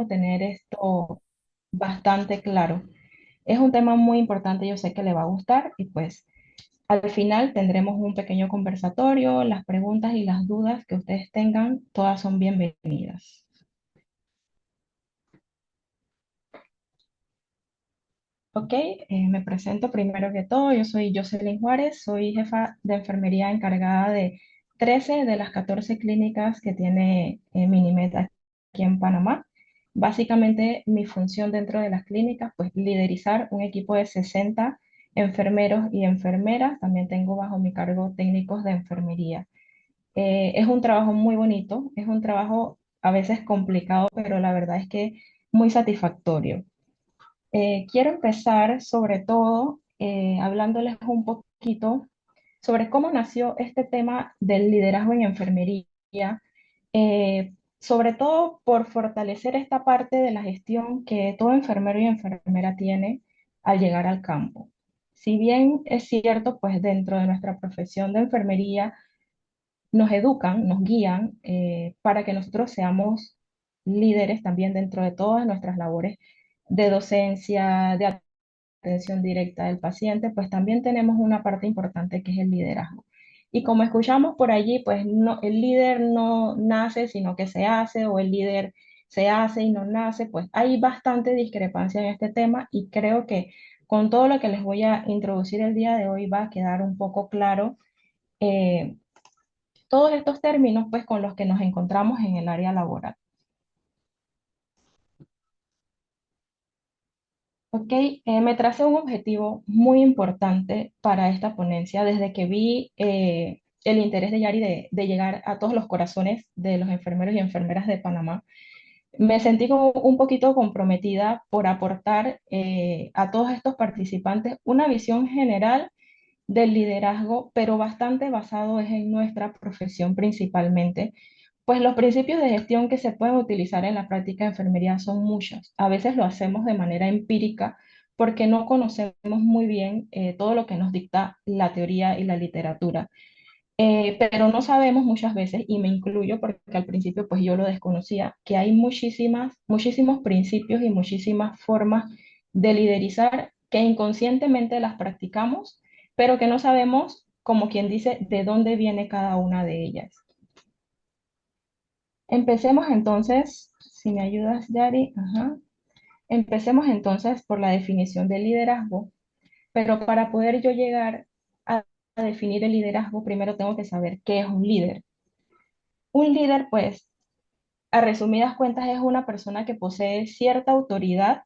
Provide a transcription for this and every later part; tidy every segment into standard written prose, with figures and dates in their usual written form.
muchísimo tener esto bastante claro. Es un tema muy importante, yo sé que le va a gustar y pues al final tendremos un pequeño conversatorio, las preguntas y las dudas que ustedes tengan, todas son bienvenidas. Ok, me presento primero que todo, yo soy Jocelyn Juárez, soy jefa de enfermería encargada de 13 de las 14 clínicas que tiene Minimed aquí en Panamá. Básicamente mi función dentro de las clínicas, pues liderizar un equipo de 60 enfermeros y enfermeras, también tengo bajo mi cargo técnicos de enfermería. Es un trabajo muy bonito, es un trabajo a veces complicado, pero la verdad es que muy satisfactorio. Quiero empezar sobre todo hablándoles un poquito sobre cómo nació este tema del liderazgo en enfermería, sobre todo por fortalecer esta parte de la gestión que todo enfermero y enfermera tiene al llegar al campo. Si bien es cierto, pues dentro de nuestra profesión de enfermería nos educan, nos guían para que nosotros seamos líderes también dentro de todas nuestras labores de docencia, de atención directa del paciente, pues también tenemos una parte importante que es el liderazgo. Y como escuchamos por allí, pues no, el líder no nace, sino que se hace, o el líder se hace y no nace, pues hay bastante discrepancia en este tema y creo que con todo lo que les voy a introducir el día de hoy va a quedar un poco claro eh, todos estos términos pues con los que nos encontramos en el área laboral. Ok, me tracé un objetivo muy importante para esta ponencia desde que vi el interés de Yari de llegar a todos los corazones de los enfermeros y enfermeras de Panamá. Me sentí como un poquito comprometida por aportar a todos estos participantes una visión general del liderazgo, pero bastante basado es en nuestra profesión principalmente. Pues los principios de gestión que se pueden utilizar en la práctica de enfermería son muchos. A veces lo hacemos de manera empírica porque no conocemos muy bien todo lo que nos dicta la teoría y la literatura. Pero no sabemos muchas veces, y me incluyo porque al principio pues yo lo desconocía, que hay muchísimos principios y muchísimas formas de liderizar que inconscientemente las practicamos, pero que no sabemos, como quien dice, de dónde viene cada una de ellas. Empecemos entonces, si me ayudas, Yari, ajá. Empecemos entonces por la definición del liderazgo, pero para poder yo llegar a definir el liderazgo, primero tengo que saber qué es un líder. Un líder, pues, a resumidas cuentas, es una persona que posee cierta autoridad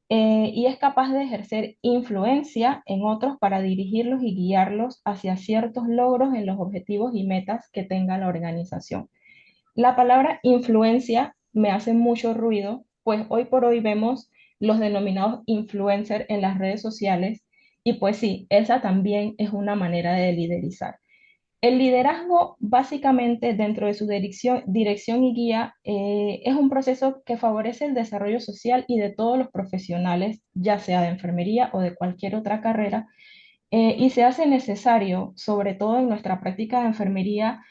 y es capaz de ejercer influencia en otros para dirigirlos y guiarlos hacia ciertos logros en los objetivos y metas que tenga la organización. La palabra influencia me hace mucho ruido, pues hoy por hoy vemos los denominados influencers en las redes sociales y pues sí, esa también es una manera de liderizar. El liderazgo, básicamente, dentro de su dirección y guía, es un proceso que favorece el desarrollo social y de todos los profesionales, ya sea de enfermería o de cualquier otra carrera, y se hace necesario, sobre todo en nuestra práctica de enfermería,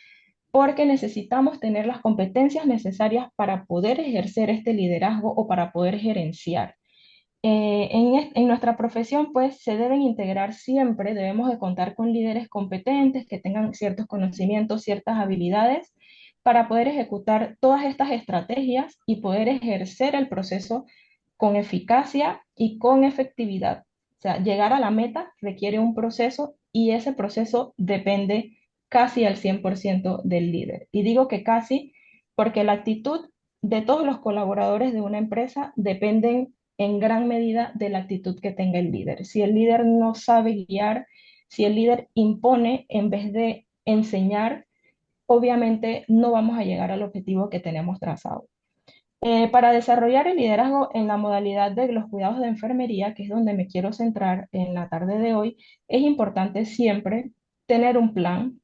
porque necesitamos tener las competencias necesarias para poder ejercer este liderazgo o para poder gerenciar. En nuestra profesión, pues, se deben integrar siempre, debemos de contar con líderes competentes que tengan ciertos conocimientos, ciertas habilidades para poder ejecutar todas estas estrategias y poder ejercer el proceso con eficacia y con efectividad. O sea, llegar a la meta requiere un proceso y ese proceso depende casi al 100% del líder. Y digo que casi porque la actitud de todos los colaboradores de una empresa dependen en gran medida de la actitud que tenga el líder. Si el líder no sabe guiar, si el líder impone en vez de enseñar, obviamente no vamos a llegar al objetivo que tenemos trazado. Para desarrollar el liderazgo en la modalidad de los cuidados de enfermería, que es donde me quiero centrar en la tarde de hoy, es importante siempre tener un plan.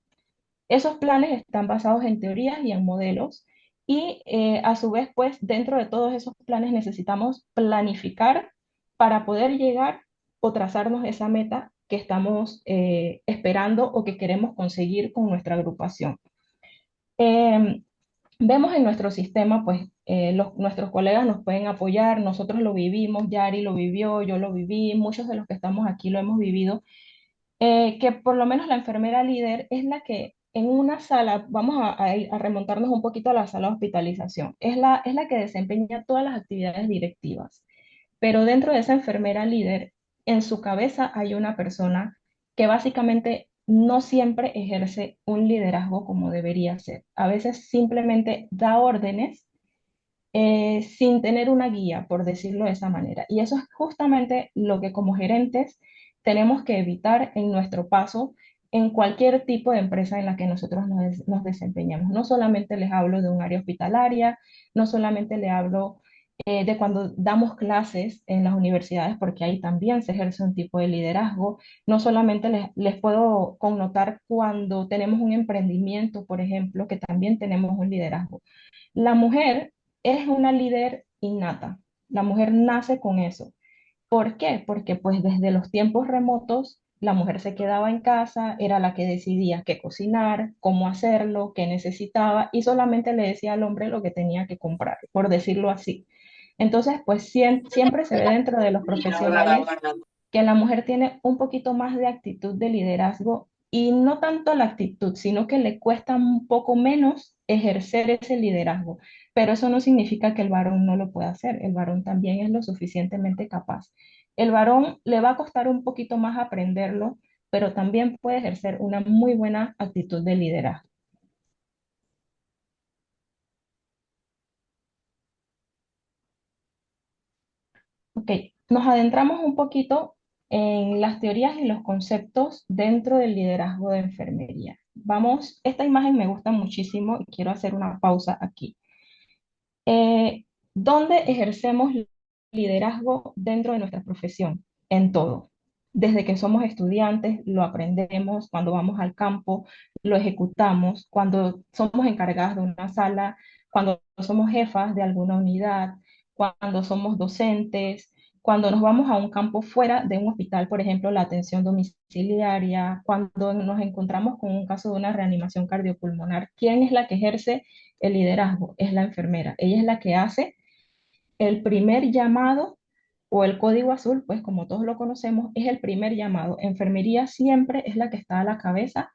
Esos planes están basados en teorías y en modelos y a su vez, pues dentro de todos esos planes necesitamos planificar para poder llegar o trazarnos esa meta que estamos esperando o que queremos conseguir con nuestra agrupación. Vemos en nuestro sistema, pues nuestros colegas nos pueden apoyar, nosotros lo vivimos, Yari lo vivió, yo lo viví, muchos de los que estamos aquí lo hemos vivido, que por lo menos la enfermera líder es la que en una sala, vamos a remontarnos un poquito a la sala de hospitalización, es la que desempeña todas las actividades directivas, pero dentro de esa enfermera líder, en su cabeza hay una persona que básicamente no siempre ejerce un liderazgo como debería ser. A veces simplemente da órdenes sin tener una guía, por decirlo de esa manera. Y eso es justamente lo que como gerentes tenemos que evitar en nuestro paso en cualquier tipo de empresa en la que nosotros nos desempeñamos. No solamente les hablo de un área hospitalaria, no solamente le hablo de cuando damos clases en las universidades, porque ahí también se ejerce un tipo de liderazgo. No solamente les puedo connotar cuando tenemos un emprendimiento, por ejemplo, que también tenemos un liderazgo. La mujer es una líder innata. La mujer nace con eso. ¿Por qué? Porque pues desde los tiempos remotos la mujer se quedaba en casa, era la que decidía qué cocinar, cómo hacerlo, qué necesitaba y solamente le decía al hombre lo que tenía que comprar, por decirlo así. Entonces, pues siempre se ve dentro de los profesionales que la mujer tiene un poquito más de actitud de liderazgo y no tanto la actitud, sino que le cuesta un poco menos ejercer ese liderazgo. Pero eso no significa que el varón no lo pueda hacer. El varón también es lo suficientemente capaz. El varón le va a costar un poquito más aprenderlo, pero también puede ejercer una muy buena actitud de liderazgo. Ok, nos adentramos un poquito en las teorías y los conceptos dentro del liderazgo de enfermería. Vamos, esta imagen me gusta muchísimo y quiero hacer una pausa aquí. Eh, ¿Dónde ejercemos liderazgo dentro de nuestra profesión? En todo. Desde que somos estudiantes, lo aprendemos, cuando vamos al campo, lo ejecutamos, cuando somos encargadas de una sala, cuando somos jefas de alguna unidad, cuando somos docentes, cuando nos vamos a un campo fuera de un hospital, por ejemplo, la atención domiciliaria, cuando nos encontramos con un caso de una reanimación cardiopulmonar. ¿Quién es la que ejerce el liderazgo? Es la enfermera. Ella es la que hace el primer llamado o el código azul, pues como todos lo conocemos, es el primer llamado. Enfermería siempre es la que está a la cabeza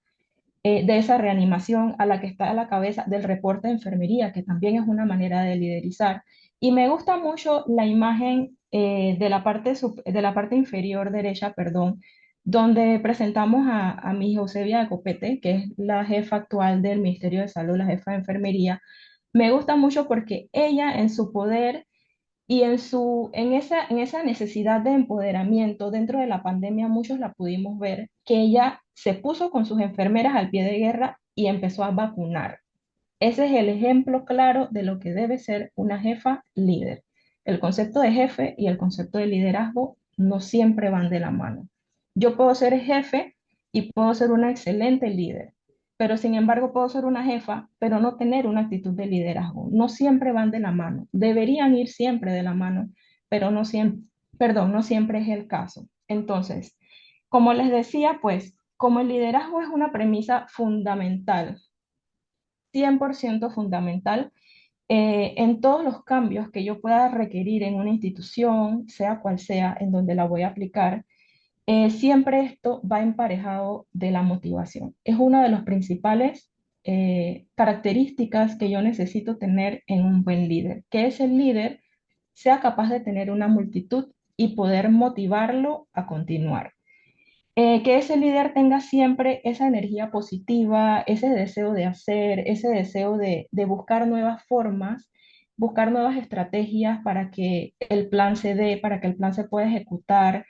de esa reanimación, a la que está a la cabeza del reporte de enfermería, que también es una manera de liderizar. Y me gusta mucho la imagen de la parte inferior derecha, perdón, donde presentamos a mi Eusebia Copete, que es la jefa actual del Ministerio de Salud, la jefa de enfermería. Me gusta mucho porque ella en su poder y en esa necesidad de empoderamiento dentro de la pandemia, muchos la pudimos ver, que ella se puso con sus enfermeras al pie de guerra y empezó a vacunar. Ese es el ejemplo claro de lo que debe ser una jefa líder. El concepto de jefe y el concepto de liderazgo no siempre van de la mano. Yo puedo ser jefe y puedo ser una excelente líder, pero sin embargo puedo ser una jefa, pero no tener una actitud de liderazgo. No siempre van de la mano. Deberían ir siempre de la mano, pero no siempre, perdón, no siempre es el caso. Entonces, como les decía, pues como el liderazgo es una premisa fundamental 100% fundamental en todos los cambios que yo pueda requerir en una institución, sea cual sea, en donde la voy a aplicar. Siempre esto va emparejado de la motivación. Es una de las principales características que yo necesito tener en un buen líder, que es el líder sea capaz de tener una multitud y poder motivarlo a continuar. Que ese líder tenga siempre esa energía positiva, ese deseo de hacer, ese deseo de buscar nuevas formas, buscar nuevas estrategias para que el plan se dé, para que el plan se pueda ejecutar,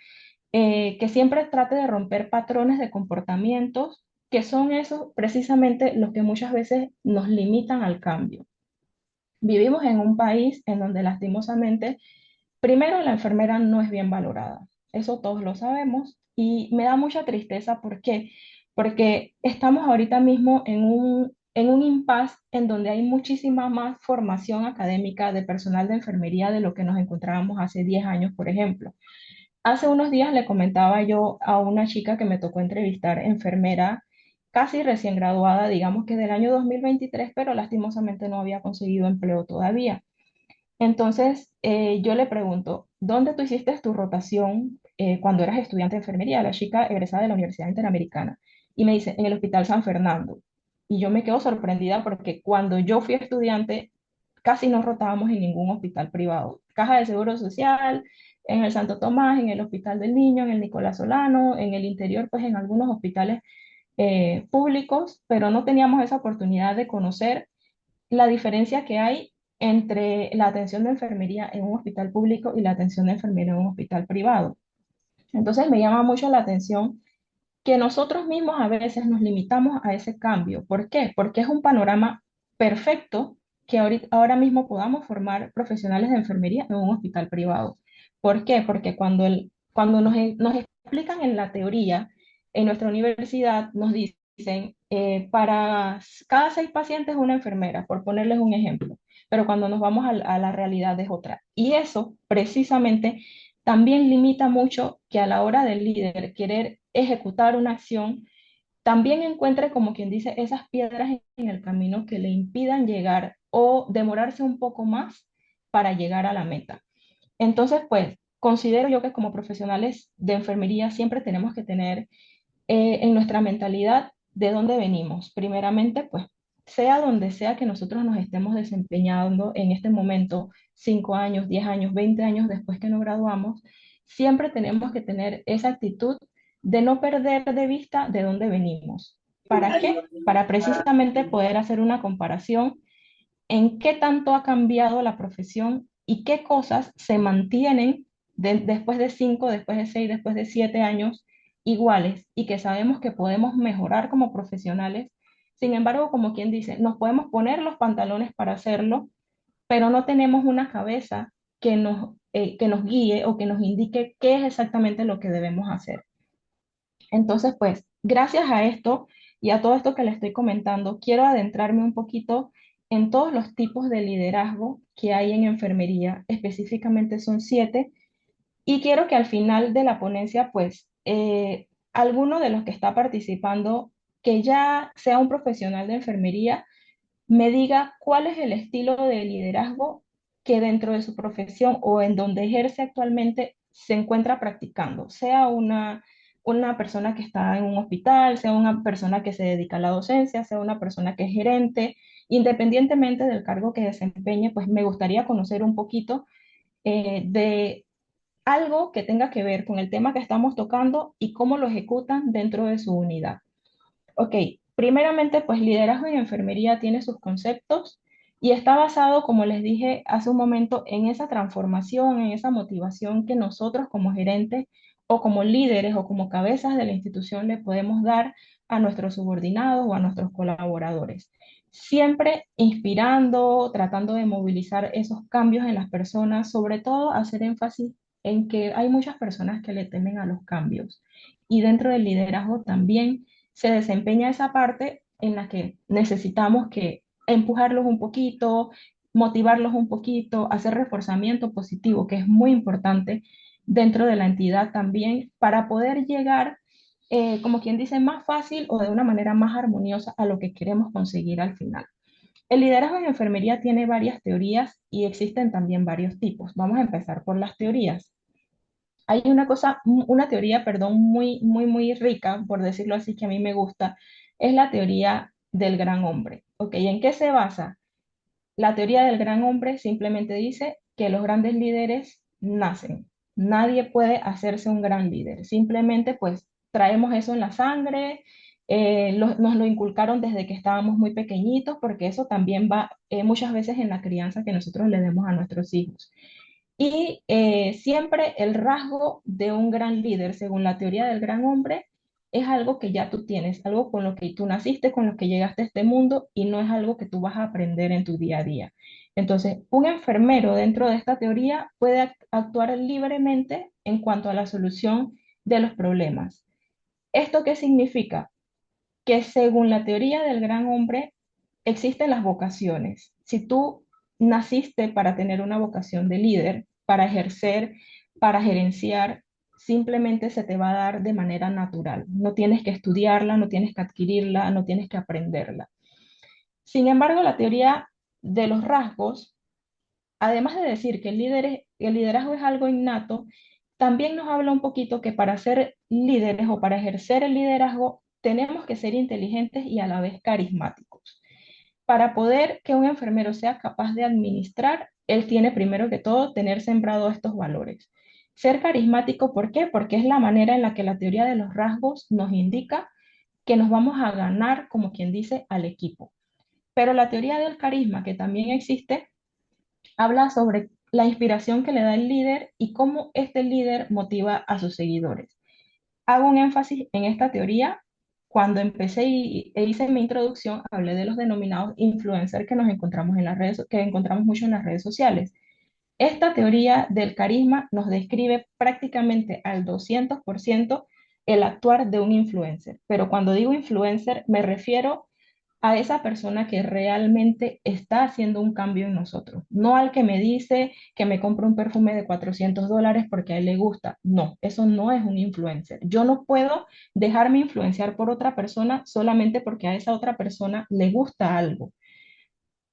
que siempre trate de romper patrones de comportamientos que son esos precisamente los que muchas veces nos limitan al cambio. Vivimos en un país en donde lastimosamente primero, la enfermera no es bien valorada. Eso todos lo sabemos y me da mucha tristeza. ¿Por qué? Porque estamos ahorita mismo en un impasse en donde hay muchísima más formación académica de personal de enfermería de lo que nos encontrábamos hace 10 años, por ejemplo. Hace unos días le comentaba yo a una chica que me tocó entrevistar, enfermera, casi recién graduada, digamos que del año 2023, pero lastimosamente no había conseguido empleo todavía. Entonces, yo le pregunto, ¿dónde tú hiciste tu rotación cuando eras estudiante de enfermería? La chica egresada de la Universidad Interamericana. Y me dice, en el Hospital San Fernando. Y yo me quedo sorprendida porque cuando yo fui estudiante, casi no rotábamos en ningún hospital privado. Caja de Seguro Social, en el Santo Tomás, en el Hospital del Niño, en el Nicolás Solano, en el interior, pues en algunos hospitales públicos, pero no teníamos esa oportunidad de conocer la diferencia que hay entre la atención de enfermería en un hospital público y la atención de enfermería en un hospital privado. Entonces me llama mucho la atención que nosotros mismos a veces nos limitamos a ese cambio. ¿Por qué? Porque es un panorama perfecto que ahora mismo podamos formar profesionales de enfermería en un hospital privado. ¿Por qué? Porque cuando nos explican en la teoría, en nuestra universidad nos dicen, para cada 6 pacientes una enfermera, por ponerles un ejemplo, pero cuando nos vamos a la realidad es otra. Y eso precisamente también limita mucho que a la hora del líder querer ejecutar una acción, también encuentre, como quien dice, esas piedras en el camino que le impidan llegar o demorarse un poco más para llegar a la meta. Entonces, pues, considero yo que como profesionales de enfermería siempre tenemos que tener en nuestra mentalidad de dónde venimos. Primeramente, pues, sea donde sea que nosotros nos estemos desempeñando en este momento, 5 años, 10 años, 20 años después que nos graduamos, siempre tenemos que tener esa actitud de no perder de vista de dónde venimos. ¿Para qué? Para precisamente poder hacer una comparación en qué tanto ha cambiado la profesión y qué cosas se mantienen después de 5, después de 6, después de 7 años iguales y que sabemos que podemos mejorar como profesionales. Sin embargo, como quien dice, nos podemos poner los pantalones para hacerlo, pero no tenemos una cabeza que nos guíe o que nos indique qué es exactamente lo que debemos hacer. Entonces, pues, gracias a esto y a todo esto que le estoy comentando, quiero adentrarme un poquito en todos los tipos de liderazgo que hay en enfermería. Específicamente son 7. Y quiero que al final de la ponencia, pues, alguno de los que está participando, que ya sea un profesional de enfermería, me diga cuál es el estilo de liderazgo que dentro de su profesión o en donde ejerce actualmente se encuentra practicando, sea una persona que está en un hospital, sea una persona que se dedica a la docencia, sea una persona que es gerente, independientemente del cargo que desempeñe, pues me gustaría conocer un poquito de algo que tenga que ver con el tema que estamos tocando y cómo lo ejecutan dentro de su unidad. Ok, primeramente, pues liderazgo en enfermería tiene sus conceptos y está basado, como les dije hace un momento, en esa transformación, en esa motivación que nosotros como gerentes o como líderes o como cabezas de la institución le podemos dar a nuestros subordinados o a nuestros colaboradores. Siempre inspirando, tratando de movilizar esos cambios en las personas, sobre todo hacer énfasis en que hay muchas personas que le temen a los cambios. Y dentro del liderazgo también se desempeña esa parte en la que necesitamos que empujarlos un poquito, motivarlos un poquito, hacer reforzamiento positivo, que es muy importante dentro de la entidad también, para poder llegar, como quien dice, más fácil o de una manera más armoniosa a lo que queremos conseguir al final. El liderazgo en enfermería tiene varias teorías y existen también varios tipos. Vamos a empezar por las teorías. Hay una teoría, perdón, muy rica, por decirlo así, que a mí me gusta, es la teoría del gran hombre. ¿Ok? ¿En qué se basa? La teoría del gran hombre simplemente dice que los grandes líderes nacen. Nadie puede hacerse un gran líder. Simplemente, pues, traemos eso en la sangre, nos lo inculcaron desde que estábamos muy pequeñitos, porque eso también va muchas veces en la crianza que nosotros le demos a nuestros hijos. Y siempre el rasgo de un gran líder, según la teoría del gran hombre, es algo que ya tú tienes, algo con lo que tú naciste, con lo que llegaste a este mundo y no es algo que tú vas a aprender en tu día a día. Entonces, un enfermero dentro de esta teoría puede actuar libremente en cuanto a la solución de los problemas. ¿Esto qué significa? Que según la teoría del gran hombre, existen las vocaciones. Si tú naciste para tener una vocación de líder, para ejercer, para gerenciar, simplemente se te va a dar de manera natural. No tienes que estudiarla, no tienes que adquirirla, no tienes que aprenderla. Sin embargo, la teoría de los rasgos además de decir que el liderazgo es algo innato, también nos habla un poquito que para ser líderes o para ejercer el liderazgo tenemos que ser inteligentes y a la vez carismáticos. Para poder que un enfermero sea capaz de administrar, él tiene primero que todo tener sembrado estos valores. Ser carismático, ¿por qué? Porque es la manera en la que la teoría de los rasgos nos indica que nos vamos a ganar, como quien dice, al equipo. Pero la teoría del carisma, que también existe, habla sobre la inspiración que le da el líder y cómo este líder motiva a sus seguidores. Hago un énfasis en esta teoría. Cuando empecé e hice mi introducción, hablé de los denominados influencers que nos encontramos en las redes, que encontramos mucho en las redes sociales. Esta teoría del carisma nos describe prácticamente al 200% el actuar de un influencer. Pero cuando digo influencer, me refiero a esa persona que realmente está haciendo un cambio en nosotros, no al que me dice que me compre un perfume de $400 porque a él le gusta. No, eso no es un influencer. Yo no puedo dejarme influenciar por otra persona solamente porque a esa otra persona le gusta algo.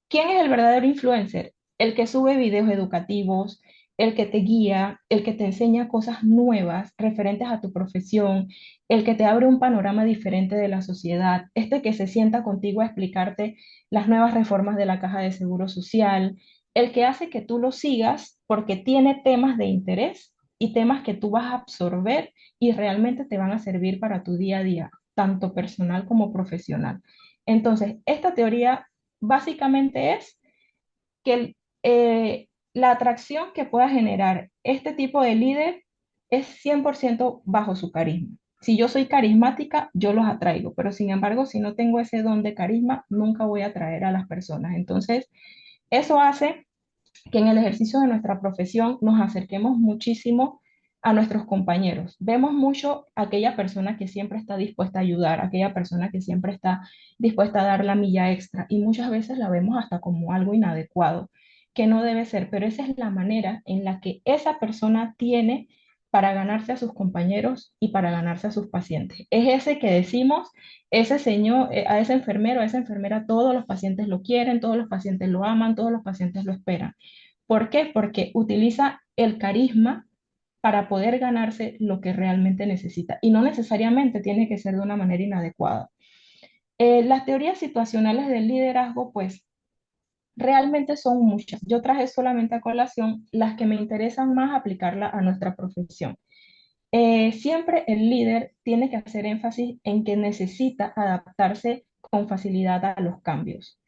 ¿Quién es el verdadero influencer? El que sube videos educativos, el que te guía, el que te enseña cosas nuevas referentes a tu profesión, el que te abre un panorama diferente de la sociedad, este que se sienta contigo a explicarte las nuevas reformas de la Caja de Seguro Social, el que hace que tú lo sigas porque tiene temas de interés y temas que tú vas a absorber y realmente te van a servir para tu día a día, tanto personal como profesional. Entonces, esta teoría básicamente es que la atracción que pueda generar este tipo de líder es 100% bajo su carisma. Si yo soy carismática, yo los atraigo, pero sin embargo, si no tengo ese don de carisma, nunca voy a atraer a las personas. Entonces, eso hace que en el ejercicio de nuestra profesión nos acerquemos muchísimo a nuestros compañeros. Vemos mucho a aquella persona que siempre está dispuesta a ayudar, aquella persona que siempre está dispuesta a dar la milla extra y muchas veces la vemos hasta como algo inadecuado, que no debe ser, pero esa es la manera en la que esa persona tiene para ganarse a sus compañeros y para ganarse a sus pacientes. Es ese que decimos, ese señor, a ese enfermero, a esa enfermera, todos los pacientes lo quieren, todos los pacientes lo aman, todos los pacientes lo esperan. ¿Por qué? Porque utiliza el carisma para poder ganarse lo que realmente necesita y no necesariamente tiene que ser de una manera inadecuada. Las teorías situacionales del liderazgo, pues realmente son muchas. Yo traje solamente a colación las que me interesan más aplicarla a nuestra profesión. Siempre el líder tiene que hacer énfasis en que necesita adaptarse con facilidad a los cambios.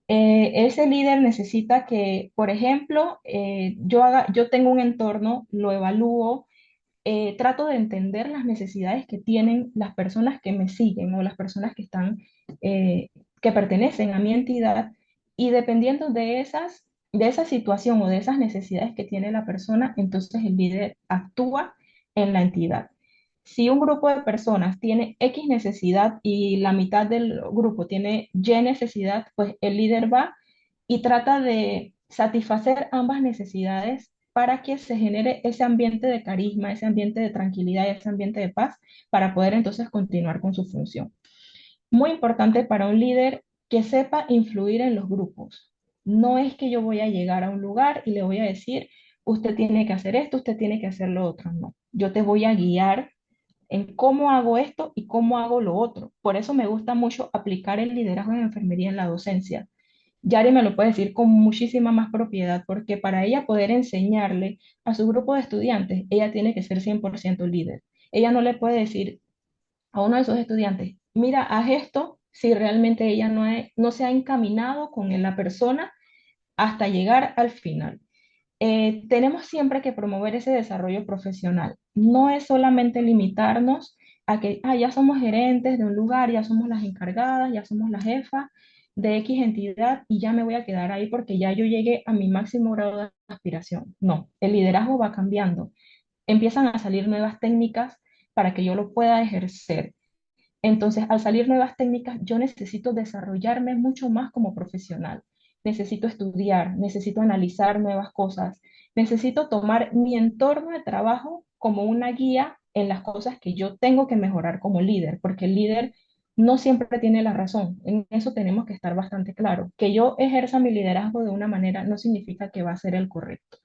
Ese líder necesita que, por ejemplo, yo tengo un entorno, lo evalúo, trato de entender las necesidades que tienen las personas que me siguen o las personas que están, que pertenecen a mi entidad y dependiendo de esa situación o de esas necesidades que tiene la persona, entonces el líder actúa en la entidad. Si un grupo de personas tiene X necesidad y la mitad del grupo tiene Y necesidad, pues el líder va y trata de satisfacer ambas necesidades para que se genere ese ambiente de carisma, ese ambiente de tranquilidad y ese ambiente de paz para poder entonces continuar con su función. Muy importante para un líder que sepa influir en los grupos. No es que yo voy a llegar a un lugar y le voy a decir, usted tiene que hacer esto, usted tiene que hacer lo otro. No, yo te voy a guiar en cómo hago esto y cómo hago lo otro. Por eso me gusta mucho aplicar el liderazgo en enfermería en la docencia. Yari me lo puede decir con muchísima más propiedad, porque para ella poder enseñarle a su grupo de estudiantes, ella tiene que ser 100% líder. Ella no le puede decir a uno de sus estudiantes, mira, haz esto si realmente ella no se ha encaminado con la persona hasta llegar al final. Tenemos siempre que promover ese desarrollo profesional. No es solamente limitarnos a que ya somos gerentes de un lugar, ya somos las encargadas, ya somos las jefas de X entidad y ya me voy a quedar ahí porque ya yo llegué a mi máximo grado de aspiración. No, el liderazgo va cambiando. Empiezan a salir nuevas técnicas para que yo lo pueda ejercer. Entonces, al salir nuevas técnicas, yo necesito desarrollarme mucho más como profesional. Necesito estudiar, necesito analizar nuevas cosas, necesito tomar mi entorno de trabajo como una guía en las cosas que yo tengo que mejorar como líder, porque el líder no siempre tiene la razón. En eso tenemos que estar bastante claro. Que yo ejerza mi liderazgo de una manera no significa que va a ser el correcto.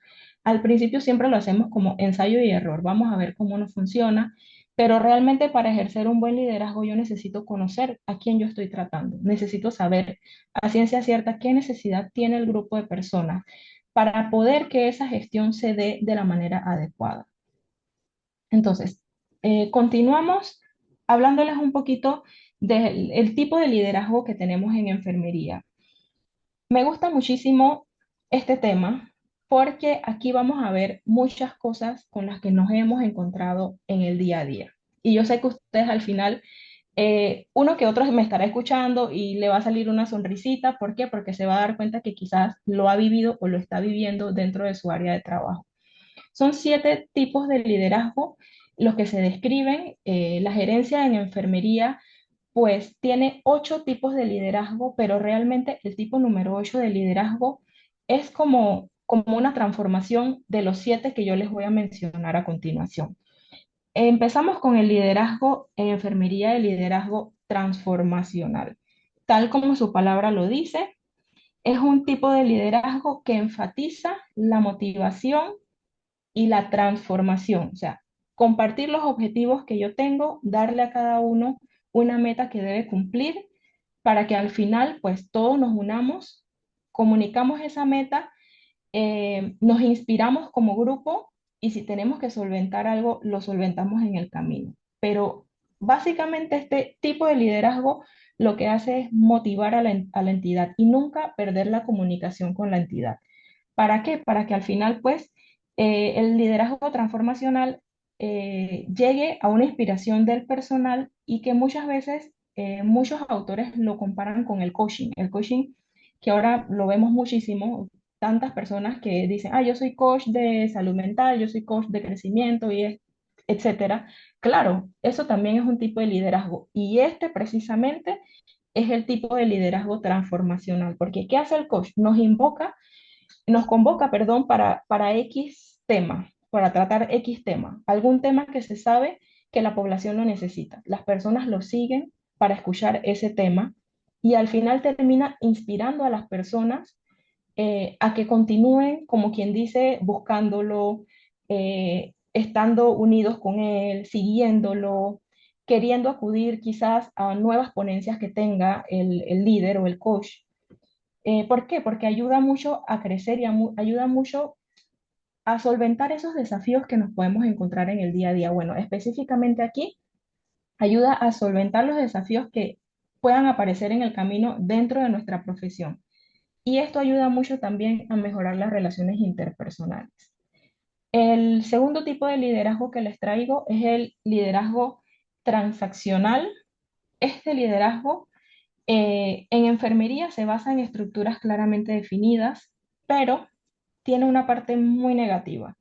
Al principio siempre lo hacemos como ensayo y error. Vamos a ver cómo nos funciona, pero realmente para ejercer un buen liderazgo yo necesito conocer a quién yo estoy tratando. Necesito saber a ciencia cierta qué necesidad tiene el grupo de personas para poder que esa gestión se dé de la manera adecuada. Entonces, continuamos hablándoles un poquito del el tipo de liderazgo que tenemos en enfermería. Me gusta muchísimo este tema porque aquí vamos a ver muchas cosas con las que nos hemos encontrado en el día a día. Y yo sé que ustedes al final, uno que otro me estará escuchando y le va a salir una sonrisita. ¿Por qué? Porque se va a dar cuenta que quizás lo ha vivido o lo está viviendo dentro de su área de trabajo. Son 7 tipos de liderazgo los que se describen. La gerencia en enfermería, pues tiene 8 tipos de liderazgo, pero realmente el tipo número 8 de liderazgo es como una transformación de los 7 que yo les voy a mencionar a continuación. Empezamos con el liderazgo en enfermería, el liderazgo transformacional. Tal como su palabra lo dice, es un tipo de liderazgo que enfatiza la motivación y la transformación, o sea, compartir los objetivos que yo tengo, darle a cada uno una meta que debe cumplir para que al final pues todos nos unamos, comunicamos esa meta, nos inspiramos como grupo y si tenemos que solventar algo, lo solventamos en el camino. Pero básicamente este tipo de liderazgo lo que hace es motivar a la entidad y nunca perder la comunicación con la entidad. ¿Para qué? Para que al final, pues, el liderazgo transformacional llegue a una inspiración del personal y que muchas veces muchos autores lo comparan con el coaching. El coaching que ahora lo vemos muchísimo, tantas personas que dicen, ah, yo soy coach de salud mental, yo soy coach de crecimiento etcétera. Claro, eso también es un tipo de liderazgo y este precisamente es el tipo de liderazgo transformacional, porque ¿qué hace el coach? Nos convoca, perdón, para X tema, para tratar X tema, algún tema que se sabe que la población lo necesita. Las personas lo siguen para escuchar ese tema y al final termina inspirando a las personas a que continúen, como quien dice, buscándolo, estando unidos con él, siguiéndolo, queriendo acudir quizás a nuevas ponencias que tenga el líder o el coach. ¿Por qué? Porque ayuda mucho a crecer y ayuda mucho a solventar esos desafíos que nos podemos encontrar en el día a día. Bueno, específicamente aquí, ayuda a solventar los desafíos que puedan aparecer en el camino dentro de nuestra profesión. Y esto ayuda mucho también a mejorar las relaciones interpersonales. El segundo tipo de liderazgo que les traigo es el liderazgo transaccional. Este liderazgo en enfermería se basa en estructuras claramente definidas, pero tiene una parte muy negativa.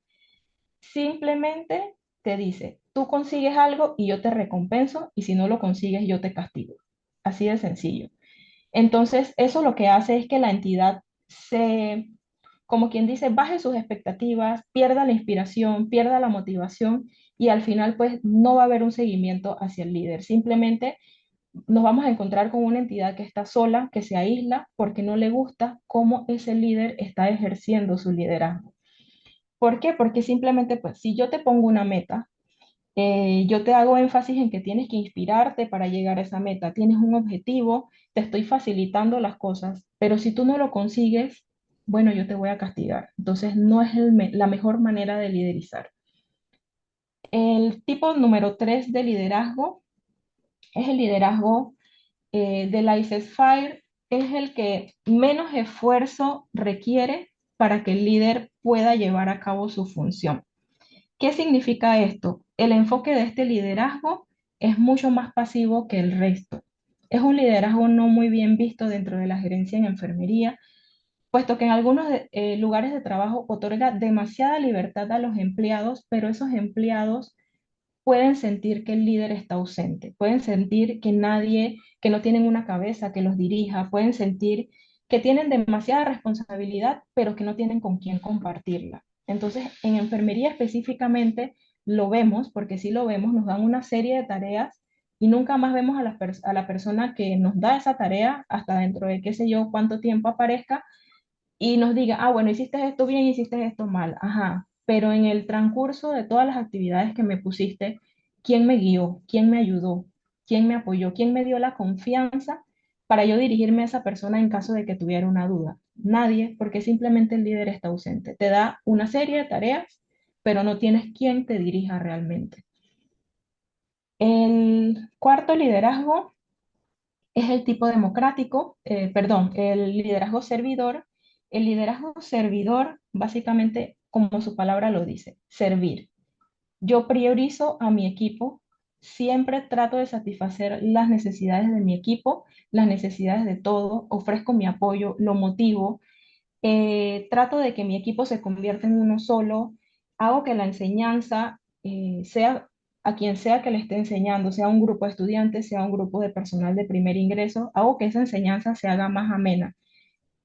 Simplemente te dice, tú consigues algo y yo te recompenso y si no lo consigues yo te castigo. Así de sencillo. Entonces, eso lo que hace es que la entidad se, como quien dice, baje sus expectativas, pierda la inspiración, pierda la motivación y al final pues no va a haber un seguimiento hacia el líder. Simplemente nos vamos a encontrar con una entidad que está sola, que se aísla porque no le gusta cómo ese líder está ejerciendo su liderazgo. ¿Por qué? Porque simplemente, pues, si yo te pongo una meta, yo te hago énfasis en que tienes que inspirarte para llegar a esa meta, tienes un objetivo, te estoy facilitando las cosas, pero si tú no lo consigues, bueno, yo te voy a castigar. Entonces, no es la mejor manera de liderizar. El tipo número 3 de liderazgo es el liderazgo de Fire, es el que menos esfuerzo requiere para que el líder pueda llevar a cabo su función. ¿Qué significa esto? El enfoque de este liderazgo es mucho más pasivo que el resto. Es un liderazgo no muy bien visto dentro de la gerencia en enfermería, puesto que en algunos lugares de trabajo otorga demasiada libertad a los empleados, pero esos empleados pueden sentir que el líder está ausente, pueden sentir que nadie, que no tienen una cabeza que los dirija, pueden sentir que tienen demasiada responsabilidad, pero que no tienen con quién compartirla. Entonces, en enfermería específicamente lo vemos, porque sí lo vemos, nos dan una serie de tareas y nunca más vemos a a la persona que nos da esa tarea hasta dentro de qué sé yo cuánto tiempo aparezca y nos diga, ah, bueno, hiciste esto bien, hiciste esto mal, ajá, pero en el transcurso de todas las actividades que me pusiste, ¿quién me guió? ¿Quién me ayudó? ¿Quién me apoyó? ¿Quién me dio la confianza para yo dirigirme a esa persona en caso de que tuviera una duda? Nadie, porque simplemente el líder está ausente. Te da una serie de tareas, pero no tienes quien te dirija realmente. El cuarto liderazgo es el tipo democrático, perdón, el liderazgo servidor. El liderazgo servidor, básicamente, como su palabra lo dice, servir. Yo priorizo a mi equipo, siempre trato de satisfacer las necesidades de mi equipo, las necesidades de todos, ofrezco mi apoyo, lo motivo, trato de que mi equipo se convierta en uno solo, hago que la enseñanza sea a quien sea que le esté enseñando, sea un grupo de estudiantes, sea un grupo de personal de primer ingreso, hago que esa enseñanza se haga más amena.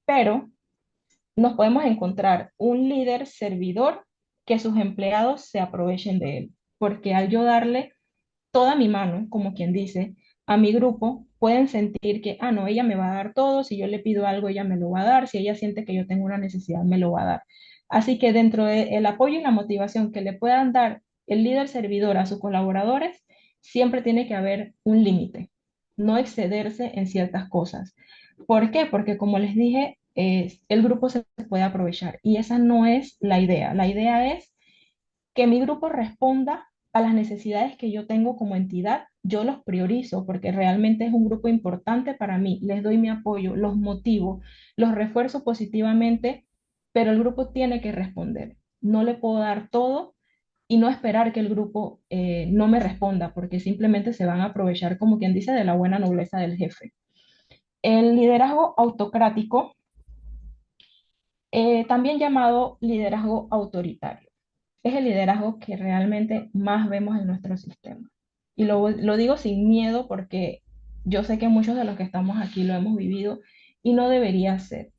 Pero nos podemos encontrar un líder servidor que sus empleados se aprovechen de él, porque al yo darle toda mi mano, como quien dice, a mi grupo, pueden sentir que, ah, no, ella me va a dar todo, si yo le pido algo, ella me lo va a dar, si ella siente que yo tengo una necesidad, me lo va a dar. Así que dentro del apoyo y la motivación que le puedan dar el líder servidor a sus colaboradores, siempre tiene que haber un límite, no excederse en ciertas cosas. ¿Por qué? Porque como les dije, el grupo se puede aprovechar y esa no es la idea. La idea es que mi grupo responda a las necesidades que yo tengo como entidad, yo los priorizo porque realmente es un grupo importante para mí, les doy mi apoyo, los motivo, los refuerzo positivamente, pero el grupo tiene que responder. No le puedo dar todo y no esperar que el grupo no me responda porque simplemente se van a aprovechar, como quien dice, de la buena nobleza del jefe. El liderazgo autocrático, también llamado liderazgo autoritario, es el liderazgo que realmente más vemos en nuestro sistema. Y lo digo sin miedo porque yo sé que muchos de los que estamos aquí lo hemos vivido y no debería ser.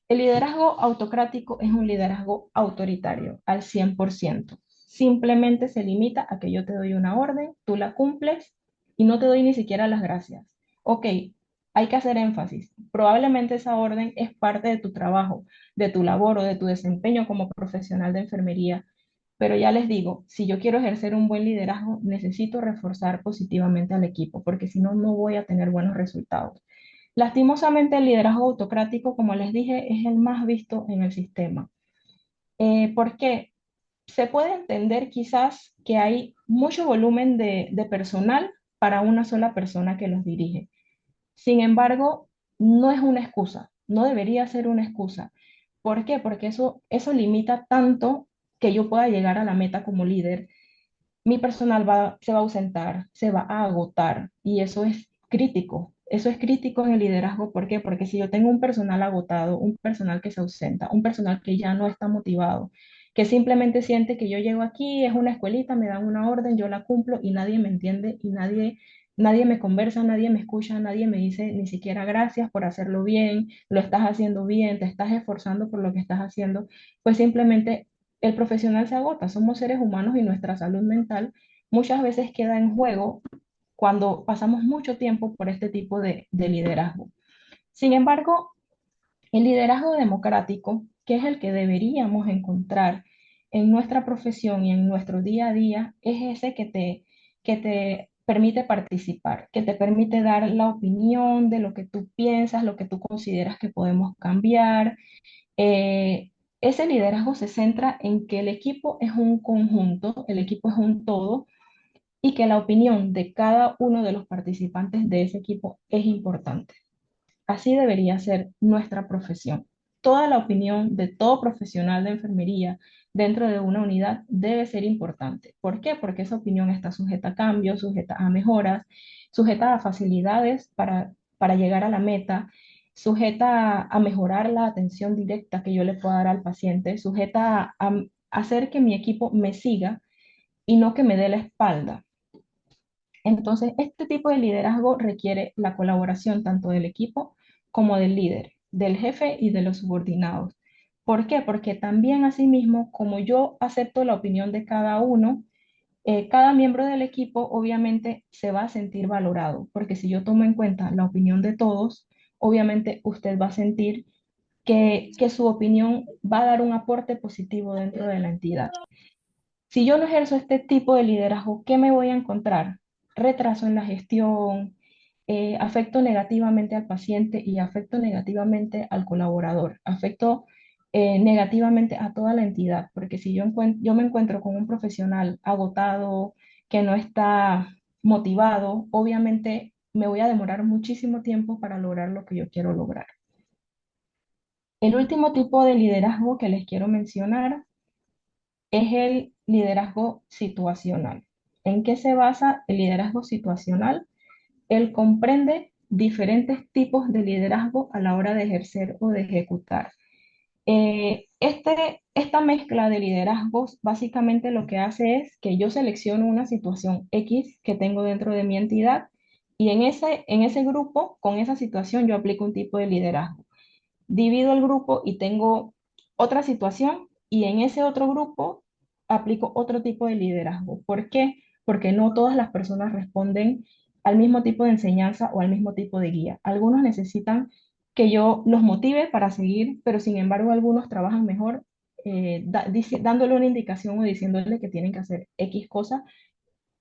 El liderazgo autocrático es un liderazgo autoritario al 100%. Simplemente se limita a que yo te doy una orden, tú la cumples y no te doy ni siquiera las gracias. Ok, hay que hacer énfasis. Probablemente esa orden es parte de tu trabajo, de tu labor o de tu desempeño como profesional de enfermería, pero ya les digo, si yo quiero ejercer un buen liderazgo, necesito reforzar positivamente al equipo, porque si no, no voy a tener buenos resultados. Lastimosamente, el liderazgo autocrático, como les dije, es el más visto en el sistema. ¿Por qué? Se puede entender quizás que hay mucho volumen de personal para una sola persona que los dirige. Sin embargo, no es una excusa, no debería ser una excusa. ¿Por qué? Porque eso limita tanto que yo pueda llegar a la meta como líder. Mi personal se va a ausentar, se va a agotar y eso es crítico. Eso es crítico en el liderazgo. ¿Por qué? Porque si yo tengo un personal agotado, un personal que se ausenta, un personal que ya no está motivado, que simplemente siente que yo llego aquí, es una escuelita, me dan una orden, yo la cumplo y nadie me entiende y nadie me conversa, nadie me escucha, nadie me dice ni siquiera gracias por hacerlo bien, lo estás haciendo bien, te estás esforzando por lo que estás haciendo, pues simplemente el profesional se agota. Somos seres humanos y nuestra salud mental muchas veces queda en juego cuando pasamos mucho tiempo por este tipo de liderazgo. Sin embargo, el liderazgo democrático, que es el que deberíamos encontrar en nuestra profesión y en nuestro día a día, es ese que te permite participar, que te permite dar la opinión de lo que tú piensas, lo que tú consideras que podemos cambiar. Ese liderazgo se centra en que el equipo es un conjunto, el equipo es un todo y que la opinión de cada uno de los participantes de ese equipo es importante. Así debería ser nuestra profesión. Toda la opinión de todo profesional de enfermería dentro de una unidad debe ser importante. ¿Por qué? Porque esa opinión está sujeta a cambios, sujeta a mejoras, sujeta a facilidades para llegar a la meta, sujeta a mejorar la atención directa que yo le pueda dar al paciente, sujeta a hacer que mi equipo me siga y no que me dé la espalda. Entonces, este tipo de liderazgo requiere la colaboración tanto del equipo como del líder, del jefe y de los subordinados. ¿Por qué? Porque también asimismo, como yo acepto la opinión de cada uno, Cada miembro del equipo obviamente se va a sentir valorado, porque si yo tomo en cuenta la opinión de todos, obviamente usted va a sentir que su opinión va a dar un aporte positivo dentro de la entidad. Si yo no ejerzo este tipo de liderazgo, ¿qué me voy a encontrar? Retraso en la gestión, afecto negativamente al paciente y afecto negativamente al colaborador, afecto negativamente a toda la entidad, porque si yo me encuentro con un profesional agotado, que no está motivado, obviamente me voy a demorar muchísimo tiempo para lograr lo que yo quiero lograr. El último tipo de liderazgo que les quiero mencionar es el liderazgo situacional. ¿En qué se basa el liderazgo situacional? Él comprende diferentes tipos de liderazgo a la hora de ejercer o de ejecutar. Esta mezcla de liderazgos básicamente lo que hace es que yo selecciono una situación X que tengo dentro de mi entidad y en ese grupo, con esa situación, yo aplico un tipo de liderazgo. Divido el grupo y tengo otra situación y en ese otro grupo aplico otro tipo de liderazgo. ¿Por qué? Porque no todas las personas responden al mismo tipo de enseñanza o al mismo tipo de guía. Algunos necesitan que yo los motive para seguir, pero sin embargo algunos trabajan mejor dándole una indicación o diciéndole que tienen que hacer X cosa,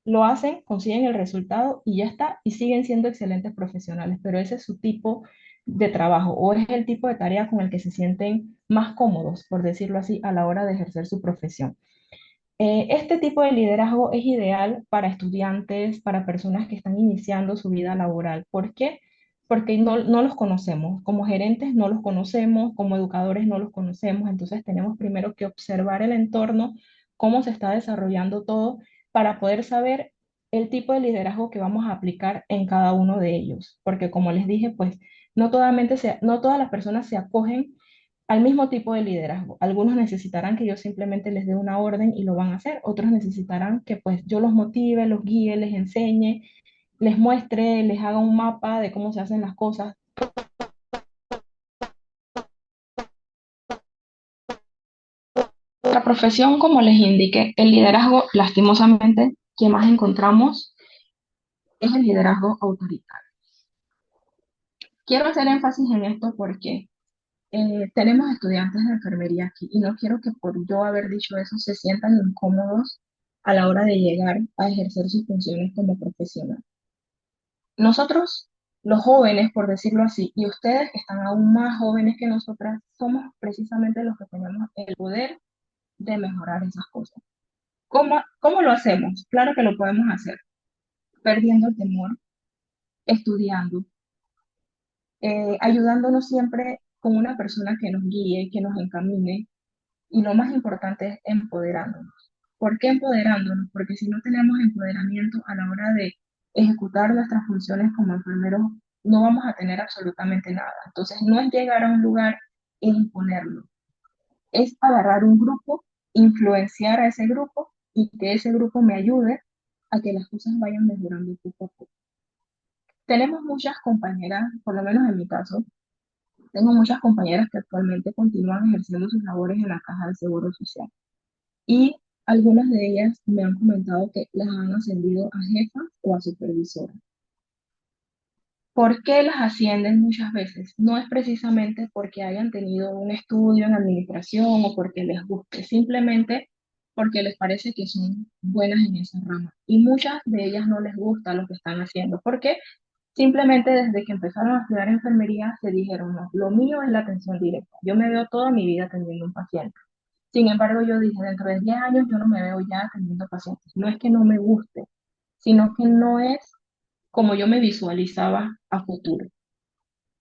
lo hacen, consiguen el resultado y ya está, y siguen siendo excelentes profesionales, pero ese es su tipo de trabajo o es el tipo de tarea con el que se sienten más cómodos, por decirlo así, a la hora de ejercer su profesión. Este tipo de liderazgo es ideal para estudiantes, para personas que están iniciando su vida laboral. ¿Por qué? Porque no los conocemos. Como gerentes no los conocemos, como educadores no los conocemos. Entonces tenemos primero que observar el entorno, cómo se está desarrollando todo, para poder saber el tipo de liderazgo que vamos a aplicar en cada uno de ellos. Porque como les dije, pues no todas las personas se acogen al mismo tipo de liderazgo. Algunos necesitarán que yo simplemente les dé una orden y lo van a hacer. Otros necesitarán que pues yo los motive, los guíe, les enseñe, les muestre, les haga un mapa de cómo se hacen las cosas. La profesión, como les indiqué, el liderazgo, lastimosamente, que más encontramos es el liderazgo autoritario. Quiero hacer énfasis en esto porque tenemos estudiantes de enfermería aquí y no quiero que por yo haber dicho eso se sientan incómodos a la hora de llegar a ejercer sus funciones como profesional. Nosotros, los jóvenes, por decirlo así, y ustedes que están aún más jóvenes que nosotras, somos precisamente los que tenemos el poder de mejorar esas cosas. ¿Cómo lo hacemos? Claro que lo podemos hacer, perdiendo el temor, estudiando, ayudándonos siempre con una persona que nos guíe, que nos encamine, y lo más importante es empoderándonos. ¿Por qué empoderándonos? Porque si no tenemos empoderamiento a la hora de ejecutar nuestras funciones como enfermeros, no vamos a tener absolutamente nada. Entonces, no es llegar a un lugar e imponerlo, es agarrar un grupo, influenciar a ese grupo y que ese grupo me ayude a que las cosas vayan mejorando poco a poco. Tenemos muchas compañeras, por lo menos en mi caso, tengo muchas compañeras que actualmente continúan ejerciendo sus labores en la Caja de Seguro Social. Y algunas de ellas me han comentado que las han ascendido a jefas o a supervisoras. ¿Por qué las ascienden muchas veces? No es precisamente porque hayan tenido un estudio en administración o porque les guste, simplemente porque les parece que son buenas en esa rama. Y muchas de ellas no les gusta lo que están haciendo. ¿Por qué? Simplemente desde que empezaron a estudiar enfermería se dijeron, no, lo mío es la atención directa. Yo me veo toda mi vida atendiendo a un paciente. Sin embargo, yo dije, dentro de 10 años yo no me veo ya atendiendo pacientes. No es que no me guste, sino que no es como yo me visualizaba a futuro.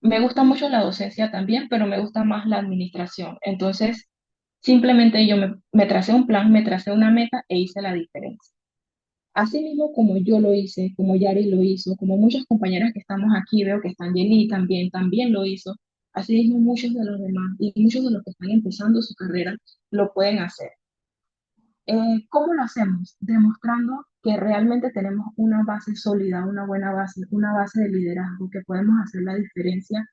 Me gusta mucho la docencia también, pero me gusta más la administración. Entonces, simplemente me tracé un plan, me tracé una meta e hice la diferencia. Así mismo como yo lo hice, como Yari lo hizo, como muchas compañeras que estamos aquí, veo que están Yeli también lo hizo. Así mismo muchos de los demás y muchos de los que están empezando su carrera lo pueden hacer. ¿Cómo lo hacemos? Demostrando que realmente tenemos una base sólida, una buena base, una base de liderazgo, que podemos hacer la diferencia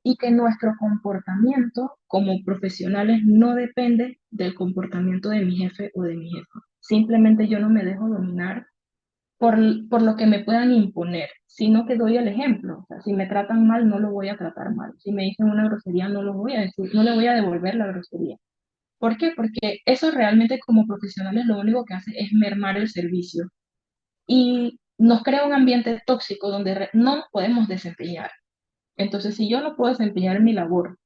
y que nuestro comportamiento como profesionales no depende del comportamiento de mi jefe o de mi jefa. Simplemente yo no me dejo dominar por, por lo que me puedan imponer, sino que doy el ejemplo. O sea, si me tratan mal, no lo voy a tratar mal. Si me dicen una grosería, no lo voy a decir, no le voy a devolver la grosería. ¿Por qué? Porque eso realmente como profesionales lo único que hace es mermar el servicio y nos crea un ambiente tóxico donde no podemos desempeñar. Entonces, si yo no puedo desempeñar mi labor,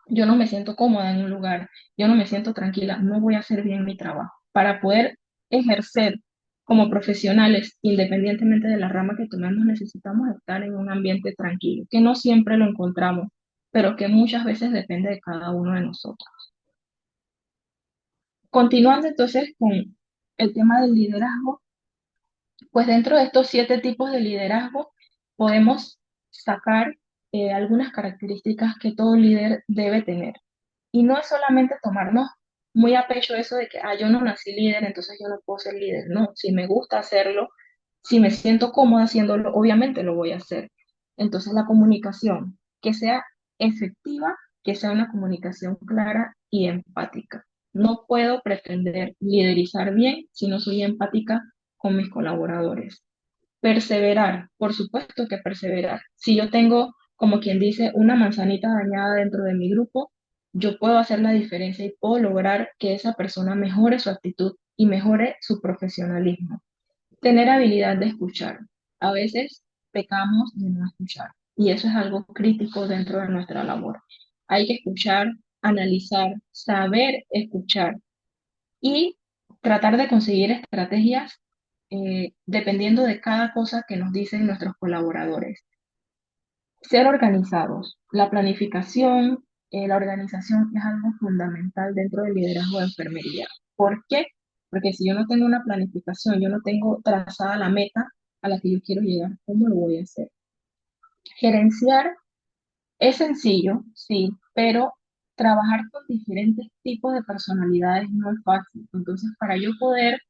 yo no me siento cómoda en un lugar, yo no me siento tranquila, no voy a hacer bien mi trabajo. Para poder ejercer como profesionales, independientemente de la rama que tomemos, necesitamos estar en un ambiente tranquilo, que no siempre lo encontramos, pero que muchas veces depende de cada uno de nosotros. Continuando entonces con el tema del liderazgo, pues dentro de estos 7 tipos de liderazgo podemos sacar algunas características que todo líder debe tener. Y no es solamente tomarnos muy a pecho eso de que, yo no nací líder, entonces yo no puedo ser líder. No, si me gusta hacerlo, si me siento cómoda haciéndolo, obviamente lo voy a hacer. Entonces la comunicación, que sea efectiva, que sea una comunicación clara y empática. No puedo pretender liderizar bien si no soy empática con mis colaboradores. Perseverar, por supuesto que perseverar. Si yo tengo, como quien dice, una manzanita dañada dentro de mi grupo, yo puedo hacer la diferencia y puedo lograr que esa persona mejore su actitud y mejore su profesionalismo. Tener habilidad de escuchar. A veces pecamos de no escuchar y eso es algo crítico dentro de nuestra labor. Hay que escuchar, analizar, saber escuchar y tratar de conseguir estrategias dependiendo de cada cosa que nos dicen nuestros colaboradores. Ser organizados. La planificación, la organización es algo fundamental dentro del liderazgo de enfermería. ¿Por qué? Porque si yo no tengo una planificación, yo no tengo trazada la meta a la que yo quiero llegar, ¿cómo lo voy a hacer? Gerenciar es sencillo, sí, pero trabajar con diferentes tipos de personalidades no es fácil. Entonces, para yo poder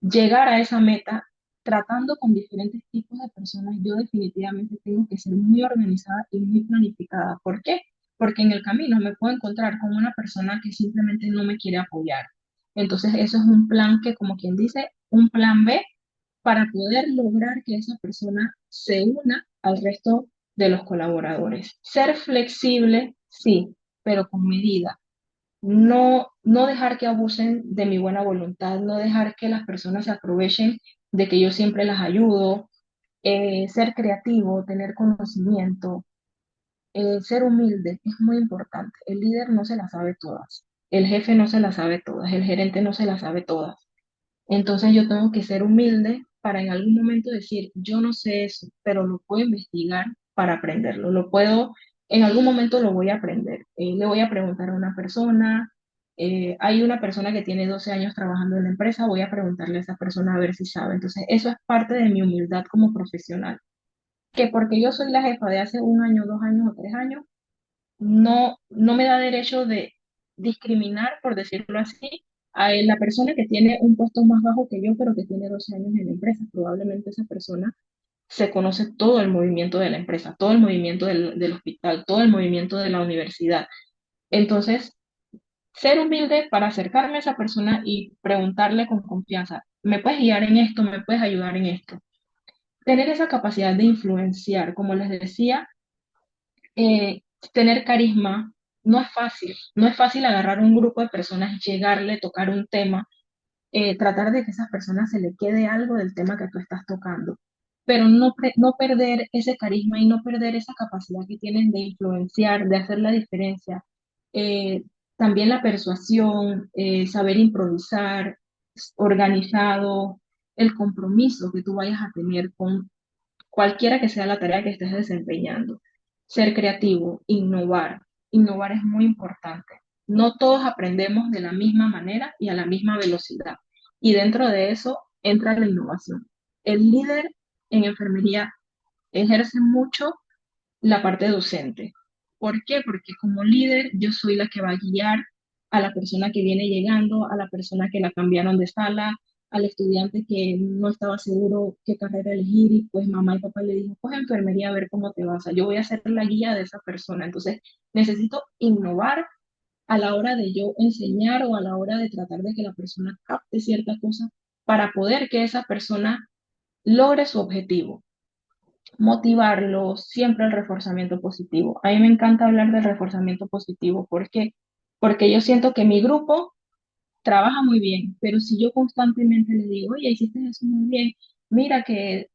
llegar a esa meta tratando con diferentes tipos de personas, yo definitivamente tengo que ser muy organizada y muy planificada. ¿Por qué? Porque en el camino me puedo encontrar con una persona que simplemente no me quiere apoyar. Entonces, eso es un plan que, como quien dice, un plan B para poder lograr que esa persona se una al resto de los colaboradores. Ser flexible, sí, pero con medida. No dejar que abusen de mi buena voluntad, no dejar que las personas se aprovechen de que yo siempre las ayudo, ser creativo, tener conocimiento, ser humilde, es muy importante. El líder no se las sabe todas, el jefe no se las sabe todas, el gerente no se las sabe todas. Entonces yo tengo que ser humilde para en algún momento decir, yo no sé eso, pero lo puedo investigar para aprenderlo. Lo puedo, en algún momento lo voy a aprender. Le voy a preguntar a una persona. Hay una persona que tiene 12 años trabajando en la empresa, voy a preguntarle a esa persona a ver si sabe. Entonces eso es parte de mi humildad como profesional. Que porque yo soy la jefa de hace 1 año, 2 años o 3 años, no me da derecho de discriminar, por decirlo así, a la persona que tiene un puesto más bajo que yo, pero que tiene 12 años en la empresa. Probablemente esa persona se conoce todo el movimiento de la empresa, todo el movimiento del hospital, todo el movimiento de la universidad. Entonces, ser humilde para acercarme a esa persona y preguntarle con confianza, ¿me puedes guiar en esto? ¿Me puedes ayudar en esto? Tener esa capacidad de influenciar, como les decía, tener carisma no es fácil. No es fácil agarrar un grupo de personas, llegarle, tocar un tema, tratar de que a esas personas se le quede algo del tema que tú estás tocando, pero no perder ese carisma y no perder esa capacidad que tienen de influenciar, de hacer la diferencia. Eh, También la persuasión, saber improvisar, organizado, el compromiso que tú vayas a tener con cualquiera que sea la tarea que estés desempeñando. Ser creativo, innovar. Innovar es muy importante. No todos aprendemos de la misma manera y a la misma velocidad. Y dentro de eso entra la innovación. El líder en enfermería ejerce mucho la parte docente. ¿Por qué? Porque como líder yo soy la que va a guiar a la persona que viene llegando, a la persona que la cambiaron de sala, al estudiante que no estaba seguro qué carrera elegir y pues mamá y papá le dijo, pues enfermería a ver cómo te vas. O sea, yo voy a ser la guía de esa persona. Entonces, necesito innovar a la hora de yo enseñar o a la hora de tratar de que la persona capte cierta cosa para poder que esa persona logre su objetivo. Motivarlo, siempre el reforzamiento positivo. A mí me encanta hablar del reforzamiento positivo porque yo siento que mi grupo trabaja muy bien, pero si yo constantemente le digo, oye, hiciste eso muy bien, mira que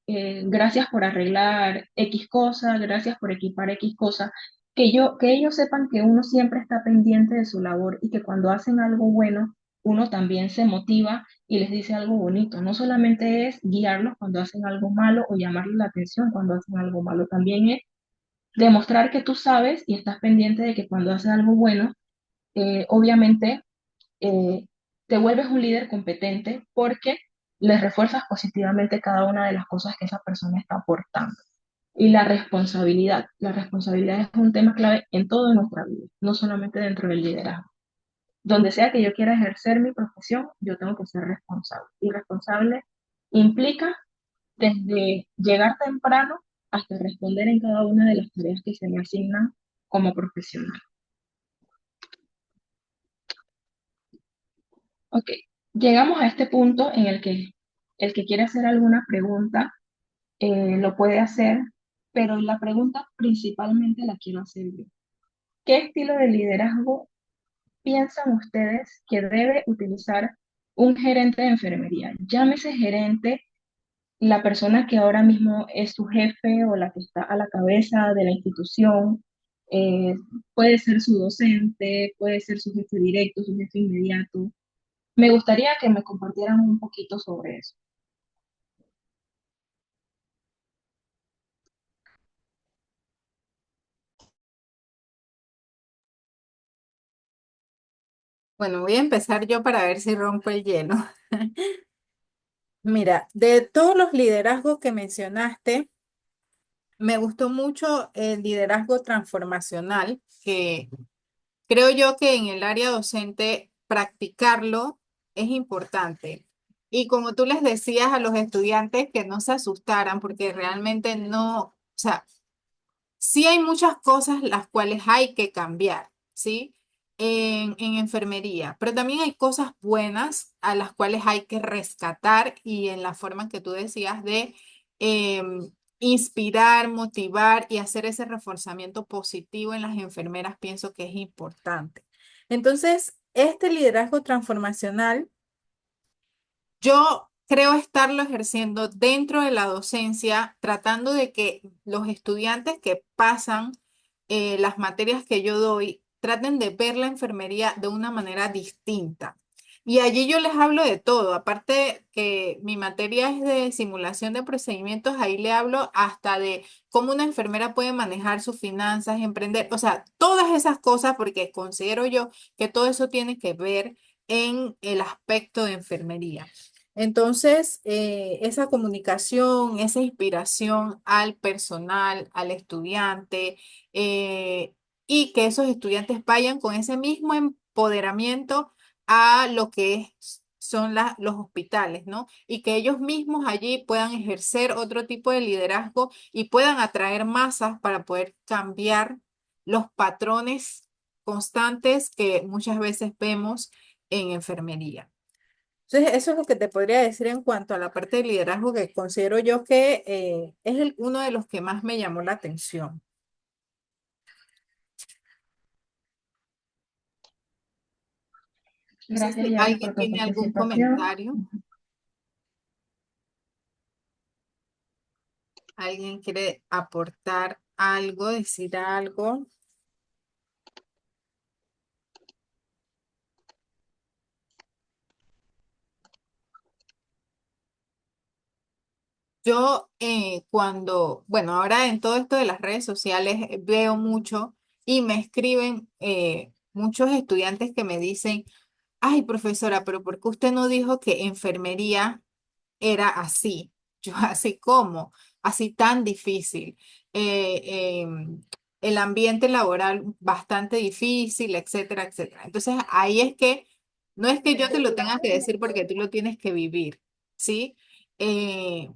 gracias por arreglar X cosa, gracias por equipar X cosa, que ellos sepan que uno siempre está pendiente de su labor y que cuando hacen algo bueno, uno también se motiva y les dice algo bonito. No solamente es guiarlos cuando hacen algo malo o llamarles la atención cuando hacen algo malo, también es demostrar que tú sabes y estás pendiente de que cuando haces algo bueno, obviamente eh, te vuelves un líder competente porque les refuerzas positivamente cada una de las cosas que esa persona está aportando. Y la responsabilidad es un tema clave en toda nuestra vida, no solamente dentro del liderazgo. Donde sea que yo quiera ejercer mi profesión, yo tengo que ser responsable. Y responsable implica desde llegar temprano hasta responder en cada una de las tareas que se me asignan como profesional. Ok, llegamos a este punto en el que el que quiere hacer alguna pregunta lo puede hacer, pero la pregunta principalmente la quiero hacer yo. ¿Qué estilo de liderazgo piensan ustedes que debe utilizar un gerente de enfermería? Llámese gerente la persona que ahora mismo es su jefe o la que está a la cabeza de la institución. eh, Puede ser su docente, puede ser su jefe directo, su jefe inmediato. Me gustaría que me compartieran un poquito sobre eso. Bueno, voy a empezar yo para ver si rompo el hielo. Mira, de todos los liderazgos que mencionaste, me gustó mucho el liderazgo transformacional, que creo yo que en el área docente practicarlo es importante. Y como tú les decías a los estudiantes que no se asustaran, porque realmente no, o sea, sí hay muchas cosas las cuales hay que cambiar, ¿sí? En enfermería, pero también hay cosas buenas a las cuales hay que rescatar y en la forma que tú decías de inspirar, motivar y hacer ese reforzamiento positivo en las enfermeras, pienso que es importante. Entonces, este liderazgo transformacional yo creo estarlo ejerciendo dentro de la docencia, tratando de que los estudiantes que pasan las materias que yo doy traten de ver la enfermería de una manera distinta. Y allí yo les hablo de todo, aparte que mi materia es de simulación de procedimientos, ahí le hablo hasta de cómo una enfermera puede manejar sus finanzas, emprender, o sea, todas esas cosas, porque considero yo que todo eso tiene que ver en el aspecto de enfermería. Entonces, esa comunicación, esa inspiración al personal, al estudiante, eh, y que esos estudiantes vayan con ese mismo empoderamiento a lo que son los hospitales, ¿no? Y que ellos mismos allí puedan ejercer otro tipo de liderazgo y puedan atraer masas para poder cambiar los patrones constantes que muchas veces vemos en enfermería. Entonces, eso es lo que te podría decir en cuanto a la parte de liderazgo que considero yo que es uno de los que más me llamó la atención. No sé Gracias, si Yari, alguien por tu tiene algún participación. comentario, alguien quiere aportar algo, decir algo. Yo cuando, bueno, ahora en todo esto de las redes sociales veo mucho y me escriben muchos estudiantes que me dicen, ay, profesora, pero ¿por qué usted no dijo que enfermería era así? Yo así como, así tan difícil. El ambiente laboral bastante difícil, etcétera, etcétera. Entonces ahí es que No es que yo te lo tenga que decir porque tú lo tienes que vivir, ¿sí?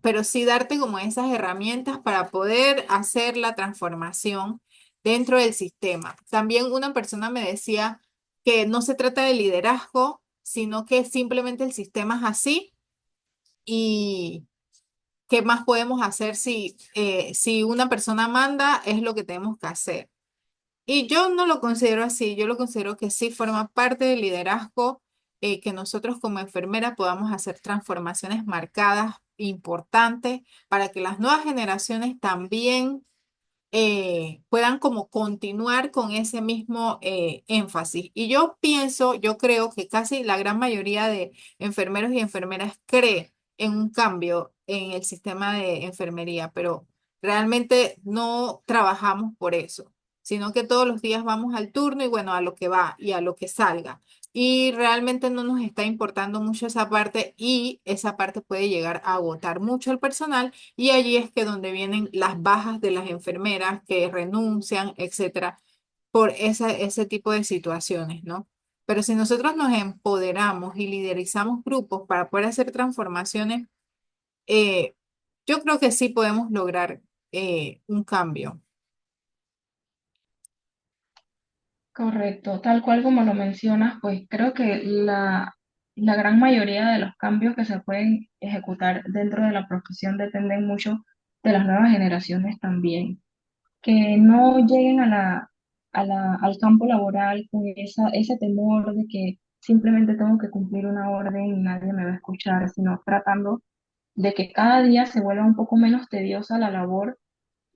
Pero sí darte como esas herramientas para poder hacer la transformación dentro del sistema. También una persona me decía que no se trata de liderazgo, sino que simplemente el sistema es así y qué más podemos hacer si una persona manda, es lo que tenemos que hacer. Y yo no lo considero así, yo lo considero que sí forma parte del liderazgo, que nosotros como enfermera podamos hacer transformaciones marcadas, importantes, para que las nuevas generaciones también puedan como continuar con ese mismo énfasis. Y yo pienso, yo creo que casi la gran mayoría de enfermeros y enfermeras cree en un cambio en el sistema de enfermería, pero realmente no trabajamos por eso, sino que todos los días vamos al turno y bueno, a lo que va y a lo que salga. Y realmente no nos está importando mucho esa parte y esa parte puede llegar a agotar mucho el personal y allí es que donde vienen las bajas de las enfermeras que renuncian, etcétera, por ese tipo de situaciones, ¿no? Pero si nosotros nos empoderamos y liderizamos grupos para poder hacer transformaciones, eh, yo creo que sí podemos lograr un cambio. Correcto, tal cual como lo mencionas, pues creo que la gran mayoría de los cambios que se pueden ejecutar dentro de la profesión dependen mucho de las nuevas generaciones también, que no lleguen al campo laboral con ese temor de que simplemente tengo que cumplir una orden y nadie me va a escuchar, sino tratando de que cada día se vuelva un poco menos tediosa la labor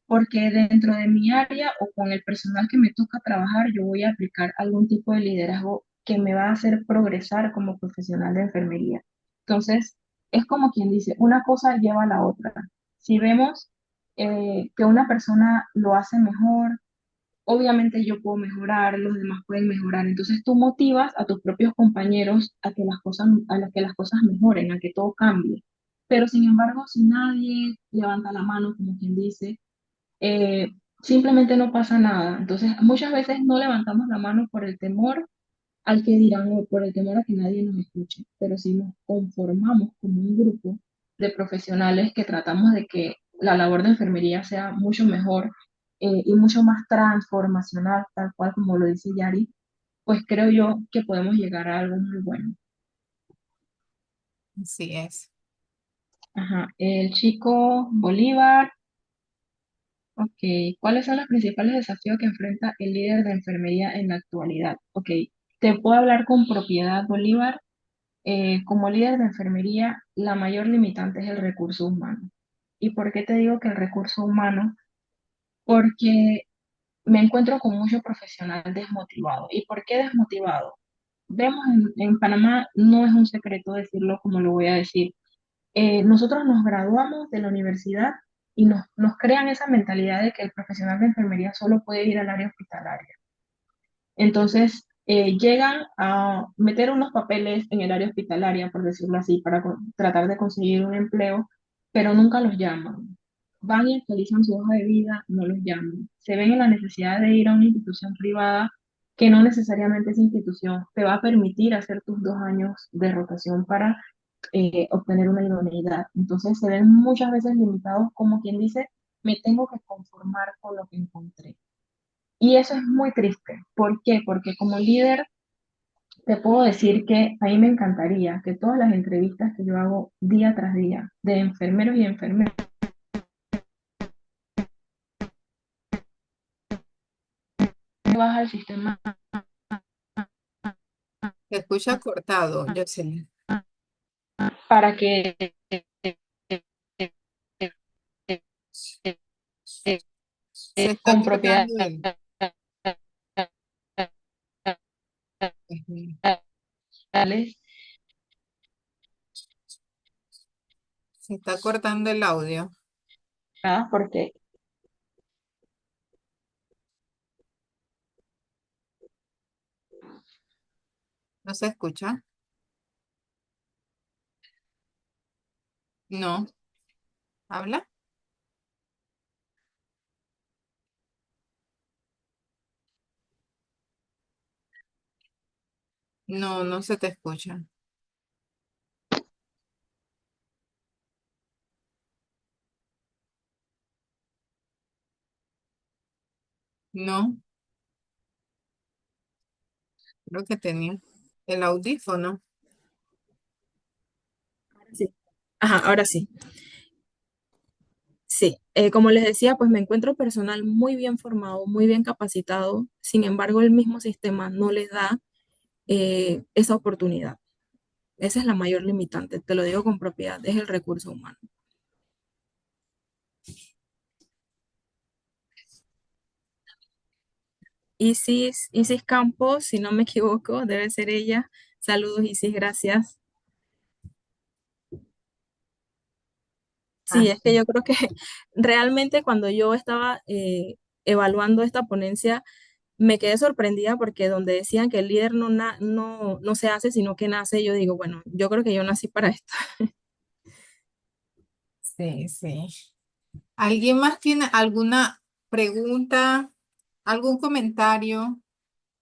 porque dentro de mi área o con el personal que me toca trabajar, yo voy a aplicar algún tipo de liderazgo que me va a hacer progresar como profesional de enfermería. Entonces, es como quien dice, una cosa lleva a la otra. Si vemos que una persona lo hace mejor, obviamente yo puedo mejorar, los demás pueden mejorar. Entonces, tú motivas a tus propios compañeros a que las cosas mejoren, a que todo cambie. Pero sin embargo, si nadie levanta la mano, como quien dice, simplemente no pasa nada. Entonces, muchas veces no levantamos la mano por el temor al que dirán o por el temor a que nadie nos escuche, pero si nos conformamos como un grupo de profesionales que tratamos de que la labor de enfermería sea mucho mejor y mucho más transformacional, tal cual como lo dice Yari, pues creo yo que podemos llegar a algo muy bueno. Así es. Ajá. El chico Bolívar. Ok, ¿cuáles son los principales desafíos que enfrenta el líder de enfermería en la actualidad? Ok, te puedo hablar con propiedad, Bolívar. Como líder de enfermería, la mayor limitante es el recurso humano. ¿Y por qué te digo que el recurso humano? Porque me encuentro con mucho profesional desmotivado. ¿Y por qué desmotivado? Vemos en Panamá, no es un secreto decirlo como lo voy a decir, nosotros nos graduamos de la universidad y nos crean esa mentalidad de que el profesional de enfermería solo puede ir al área hospitalaria. Entonces, llegan a meter unos papeles en el área hospitalaria, por decirlo así, para tratar de conseguir un empleo, pero nunca los llaman. Van y actualizan su hoja de vida, no los llaman. Se ven en la necesidad de ir a una institución privada que no necesariamente esa institución te va a permitir hacer tus 2 años de rotación para obtener una idoneidad. Entonces se ven muchas veces limitados, como quien dice, me tengo que conformar con lo que encontré. Y eso es muy triste. ¿Por qué? Porque como líder te puedo decir que a mí me encantaría que todas las entrevistas que yo hago día tras día de enfermeros y enfermeras baja el sistema Se escucha cortado, Jocelyn. para que Se está con propiedad cortando el... Se está cortando el audio. porque ¿No se escucha? No. ¿Habla? No, no se te escucha. No, creo que tenía el audífono. Sí. Ajá, ahora sí. Sí, como les decía, pues me encuentro personal muy bien formado, muy bien capacitado. Sin embargo, el mismo sistema no les da esa oportunidad. Esa es la mayor limitante, te lo digo con propiedad, es el recurso humano. Isis Campos, si no me equivoco, debe ser ella. Saludos, Isis, gracias. Sí, Ah, es que yo creo que realmente cuando yo estaba evaluando esta ponencia, me quedé sorprendida porque donde decían que el líder no se hace, sino que nace, yo digo, bueno, yo creo que yo nací para esto. sí, sí. ¿Alguien más tiene alguna pregunta, algún comentario?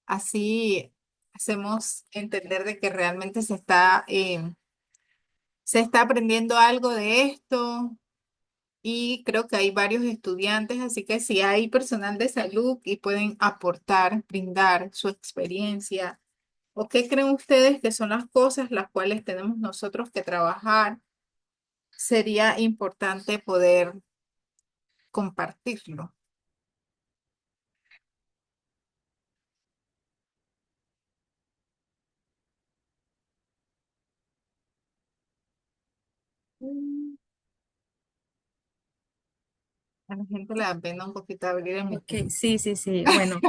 Así hacemos entender de que realmente se está aprendiendo algo de esto y creo que hay varios estudiantes, así que si hay personal de salud y pueden aportar, brindar su experiencia, ¿o qué creen ustedes que son las cosas las cuales tenemos nosotros que trabajar? Sería importante poder compartirlo. Mm, A la gente le da pena un poquito abrir el Ok, micrófono. sí, sí, sí. Bueno,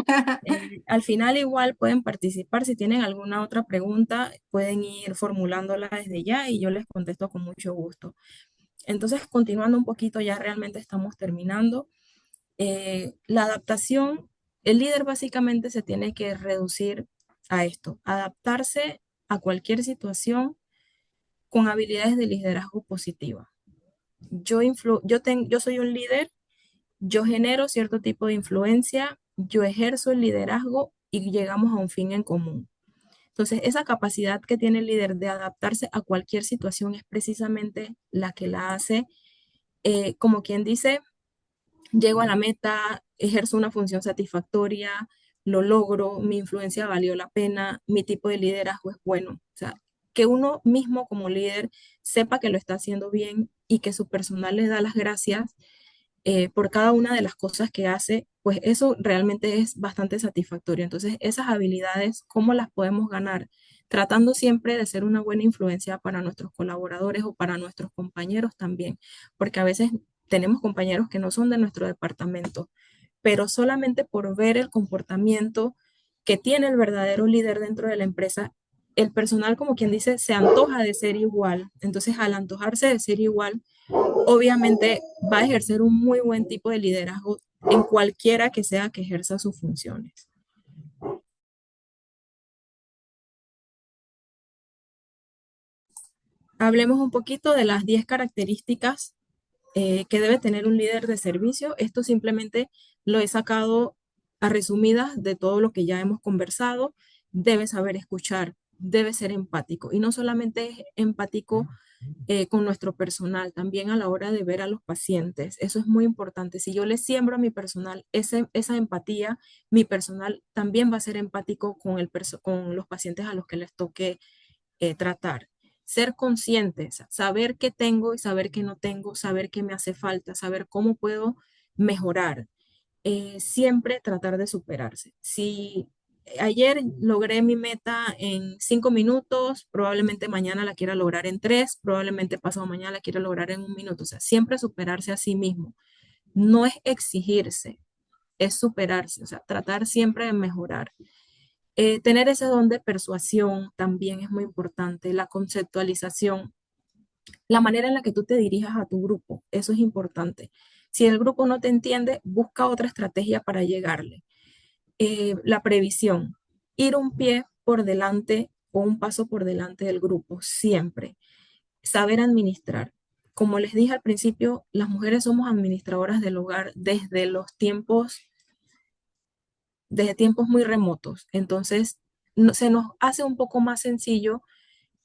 al final igual pueden participar. Si tienen alguna otra pregunta, pueden ir formulándola desde ya y yo les contesto con mucho gusto. Entonces, continuando un poquito, ya realmente estamos terminando. La adaptación, el líder básicamente se tiene que reducir a esto, adaptarse a cualquier situación con habilidades de liderazgo positiva. Yo soy un líder, yo genero cierto tipo de influencia, yo ejerzo el liderazgo y llegamos a un fin en común. Entonces, esa capacidad que tiene el líder de adaptarse a cualquier situación es precisamente la que la hace, como quien dice, llego a la meta, ejerzo una función satisfactoria, lo logro, mi influencia valió la pena, mi tipo de liderazgo es bueno. O sea, que uno mismo como líder sepa que lo está haciendo bien y que su personal le da las gracias por cada una de las cosas que hace, pues eso realmente es bastante satisfactorio. Entonces, esas habilidades, ¿cómo las podemos ganar? Tratando siempre de ser una buena influencia para nuestros colaboradores o para nuestros compañeros también, porque a veces tenemos compañeros que no son de nuestro departamento, pero solamente por ver el comportamiento que tiene el verdadero líder dentro de la empresa, el personal, como quien dice, se antoja de ser igual. Entonces, al antojarse de ser igual, obviamente va a ejercer un muy buen tipo de liderazgo en cualquiera que sea que ejerza sus funciones. Hablemos un poquito de las 10 características que debe tener un líder de servicio. Esto simplemente lo he sacado a resumidas de todo lo que ya hemos conversado. Debe saber escuchar, debe ser empático y no solamente es empático con nuestro personal, también a la hora de ver a los pacientes. Eso es muy importante. Si yo le siembro a mi personal esa empatía, mi personal también va a ser empático con, con los pacientes a los que les toque tratar. Ser conscientes, saber qué tengo y saber qué no tengo, saber qué me hace falta, saber cómo puedo mejorar. Siempre tratar de superarse. Si ayer logré mi meta en 5 minutos, probablemente mañana la quiera lograr en 3, probablemente pasado mañana la quiera lograr en 1 minuto. O sea, siempre superarse a sí mismo. No es exigirse, es superarse, o sea, tratar siempre de mejorar. Tener ese don de persuasión también es muy importante, la conceptualización, la manera en la que tú te dirijas a tu grupo, eso es importante. Si el grupo no te entiende, busca otra estrategia para llegarle. La previsión, ir un pie por delante o un paso por delante del grupo, siempre. Saber administrar. Como les dije al principio, las mujeres somos administradoras del hogar desde tiempos muy remotos. Entonces, se nos hace un poco más sencillo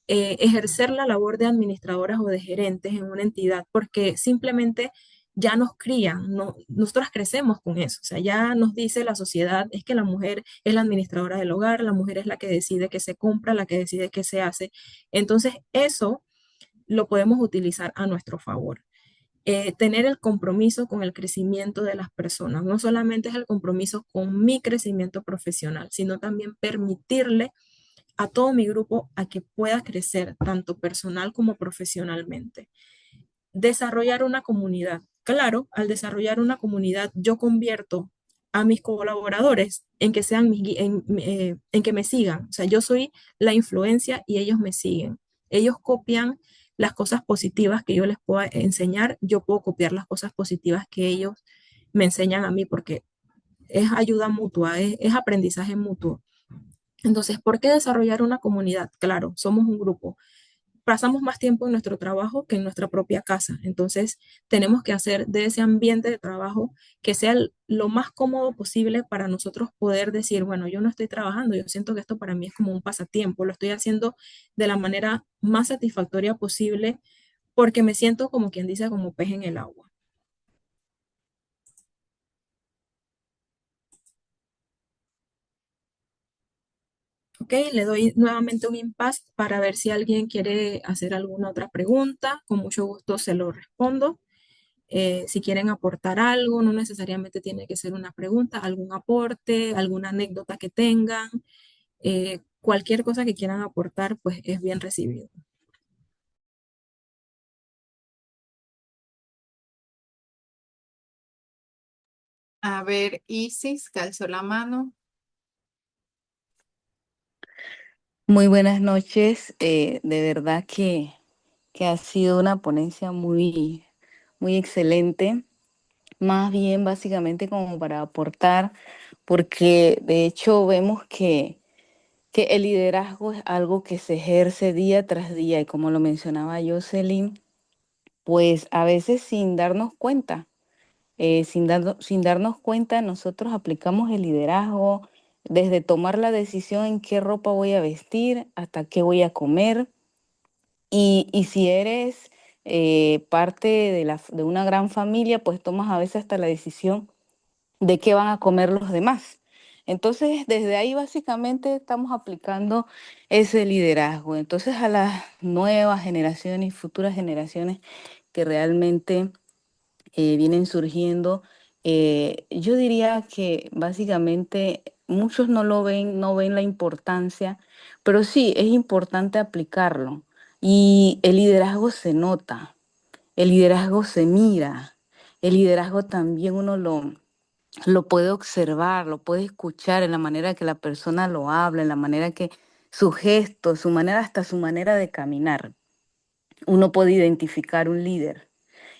ejercer la labor de administradoras o de gerentes en una entidad, porque simplemente ya nos crían, no, nosotras crecemos con eso, o sea, ya nos dice la sociedad, es que la mujer es la administradora del hogar, la mujer es la que decide qué se compra, la que decide qué se hace. Entonces, eso lo podemos utilizar a nuestro favor. Tener el compromiso con el crecimiento de las personas. No solamente es el compromiso con mi crecimiento profesional, sino también permitirle a todo mi grupo a que pueda crecer tanto personal como profesionalmente. Desarrollar una comunidad. Claro, al desarrollar una comunidad, yo convierto a mis colaboradores en que sean en que me sigan. O sea, yo soy la influencia y ellos me siguen. Ellos copian las cosas positivas que yo les pueda enseñar, yo puedo copiar las cosas positivas que ellos me enseñan a mí porque es ayuda mutua, es aprendizaje mutuo. Entonces, ¿por qué desarrollar una comunidad? Claro, somos un grupo. Pasamos más tiempo en nuestro trabajo que en nuestra propia casa. Entonces, tenemos que hacer de ese ambiente de trabajo que sea lo más cómodo posible para nosotros poder decir, bueno, yo no estoy trabajando, yo siento que esto para mí es como un pasatiempo, lo estoy haciendo de la manera más satisfactoria posible porque me siento como quien dice, como pez en el agua. Ok, le doy nuevamente un impasse para ver si alguien quiere hacer alguna otra pregunta. Con mucho gusto se lo respondo. Si quieren aportar algo, no necesariamente tiene que ser una pregunta, algún aporte, alguna anécdota que tengan, cualquier cosa que quieran aportar, pues es bien recibido. A ver, Isis, que alzó la mano. Muy buenas noches. De verdad que ha sido una ponencia muy excelente. Más bien, básicamente, como para aportar, porque de hecho vemos que el liderazgo es algo que se ejerce día tras día, y como lo mencionaba Jocelyn, pues a veces sin darnos cuenta. Sin darnos cuenta, nosotros aplicamos el liderazgo desde tomar la decisión en qué ropa voy a vestir hasta qué voy a comer. Y si eres parte de una gran familia, pues tomas a veces hasta la decisión de qué van a comer los demás. Entonces, desde ahí básicamente estamos aplicando ese liderazgo. Entonces, a las nuevas generaciones y futuras generaciones que realmente vienen surgiendo, yo diría que básicamente muchos no lo ven, no ven la importancia, pero sí es importante aplicarlo. Y el liderazgo se nota, el liderazgo se mira, el liderazgo también uno lo puede observar, lo puede escuchar en la manera que la persona lo habla, en la manera que su gesto, su manera, hasta su manera de caminar. Uno puede identificar un líder.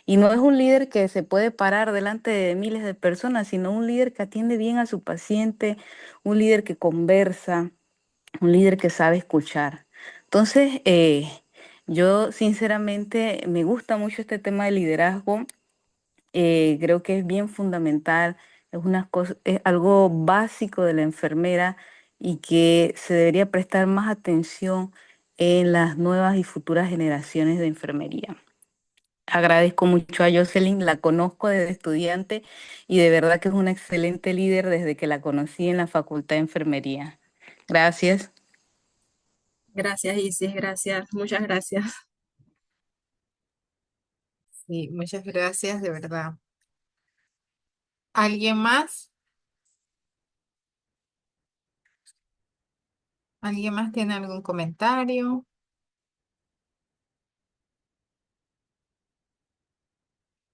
Y no es un líder que se puede parar delante de miles de personas, sino un líder que atiende bien a su paciente, un líder que conversa, un líder que sabe escuchar. Entonces, yo sinceramente me gusta mucho este tema de liderazgo. Creo que es bien fundamental, es algo básico de la enfermera y que se debería prestar más atención en las nuevas y futuras generaciones de enfermería. Agradezco mucho a Jocelyn, la conozco desde estudiante y de verdad que es una excelente líder desde que la conocí en la Facultad de Enfermería. Gracias. Gracias, Isis, gracias, muchas gracias. Sí, muchas gracias, de verdad. ¿Alguien más? ¿Alguien más tiene algún comentario?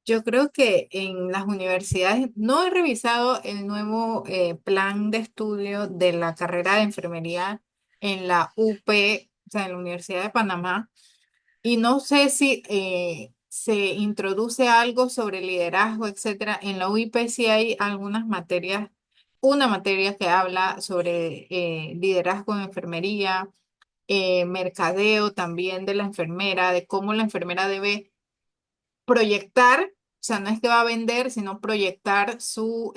Yo creo que en las universidades, no he revisado el nuevo plan de estudio de la carrera de enfermería en la UP, o sea, en la Universidad de Panamá, y no sé si se introduce algo sobre liderazgo, etcétera. En la UIP sí hay algunas materias, una materia que habla sobre liderazgo en enfermería, mercadeo también de la enfermera, de cómo la enfermera debe proyectar, o sea, no es que va a vender, sino proyectar su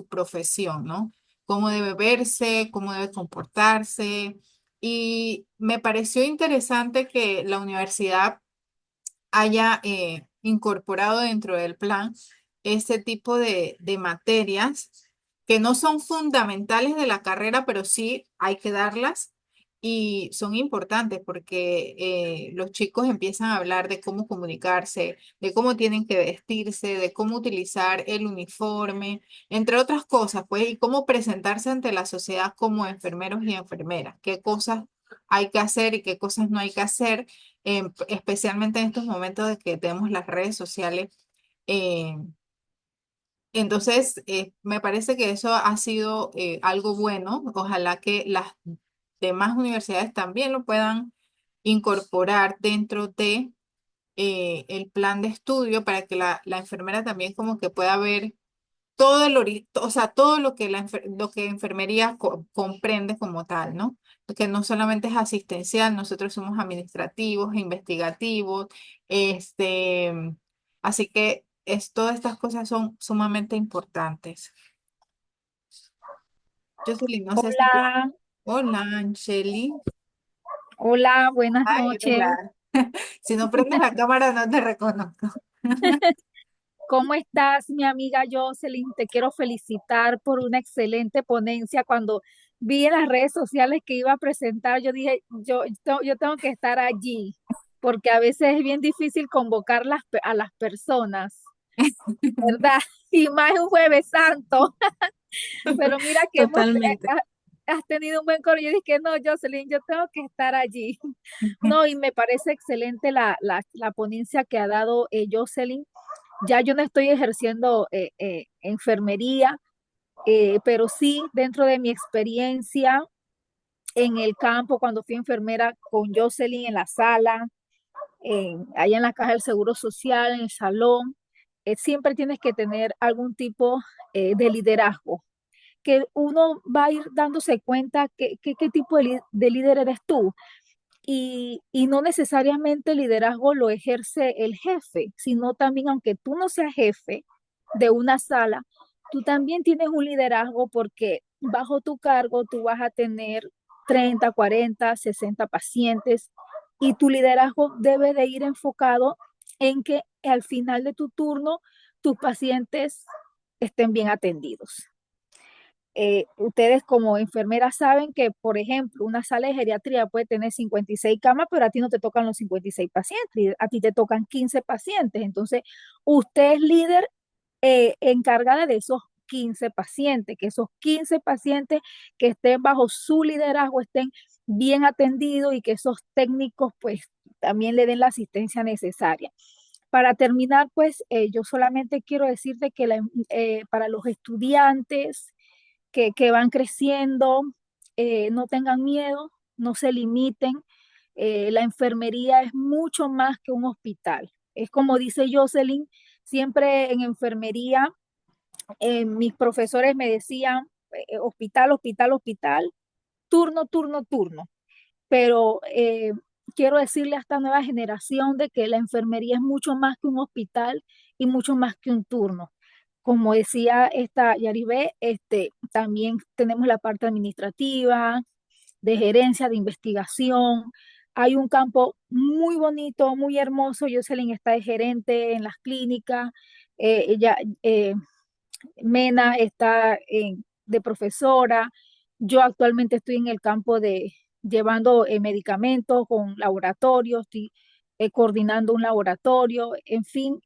profesión, ¿no? cómo debe verse, cómo debe comportarse. Y me pareció interesante que la universidad haya incorporado dentro del plan este tipo de materias que no son fundamentales de la carrera, pero sí hay que darlas y son importantes porque los chicos empiezan a hablar de cómo comunicarse, de cómo tienen que vestirse, de cómo utilizar el uniforme, entre otras cosas, pues, y cómo presentarse ante la sociedad como enfermeros y enfermeras, qué cosas hay que hacer y qué cosas no hay que hacer especialmente en estos momentos de que tenemos las redes sociales. eh, entonces, me parece que eso ha sido algo bueno. Ojalá que las demás universidades también lo puedan incorporar dentro de el plan de estudio para que la enfermera también como que pueda ver todo o sea, todo lo que lo que enfermería comprende como tal, ¿no? Que no solamente es asistencial, nosotros somos administrativos, investigativos, este, así que todas estas cosas son sumamente importantes. Jocelyn, no sé si Hola, Hola, Angeli. hola, buenas Ay, noches. si no prendes la cámara no te reconozco. ¿Cómo estás, mi amiga Jocelyn? Te quiero felicitar por una excelente ponencia. Cuando vi en las redes sociales que iba a presentar, yo dije, yo tengo que estar allí, porque a veces es bien difícil convocar a las personas, ¿verdad? Y más un Jueves Santo. Pero mira que Totalmente. has tenido un buen coro. Yo dije, no, Jocelyn, yo tengo que estar allí. No, y me parece excelente la ponencia que ha dado Jocelyn. Ya yo no estoy ejerciendo enfermería, pero sí dentro de mi experiencia en el campo, cuando fui enfermera con Jocelyn en la sala, allá en la caja del Seguro Social, en el salón, siempre tienes que tener algún tipo de liderazgo, que uno va a ir dándose cuenta qué tipo de líder eres tú. Y no necesariamente el liderazgo lo ejerce el jefe, sino también, aunque tú no seas jefe de una sala, tú también tienes un liderazgo porque bajo tu cargo tú vas a tener 30, 40, 60 pacientes y tu liderazgo debe de ir enfocado en que al final de tu turno tus pacientes estén bien atendidos. Ustedes como enfermeras saben que, por ejemplo, una sala de geriatría puede tener 56 camas, pero a ti no te tocan los 56 pacientes, y a ti te tocan 15 pacientes. Entonces, usted es líder encargada de esos 15 pacientes, que esos 15 pacientes que estén bajo su liderazgo estén bien atendidos y que esos técnicos pues también le den la asistencia necesaria. Para terminar, pues yo solamente quiero decirte que para los estudiantes, que van creciendo, no tengan miedo, no se limiten. La enfermería es mucho más que un hospital. Es como dice Jocelyn, siempre en enfermería, mis profesores me decían, hospital, hospital, hospital, turno, turno, turno. Pero quiero decirle a esta nueva generación de que la enfermería es mucho más que un hospital y mucho más que un turno. Como decía esta Yaribé, también tenemos la parte administrativa, de gerencia, de investigación. Hay un campo muy bonito, muy hermoso. Jocelyn está de gerente en las clínicas. Ella, Mena está de profesora. Yo actualmente estoy en el campo de llevando medicamentos con laboratorios, estoy coordinando un laboratorio, en fin,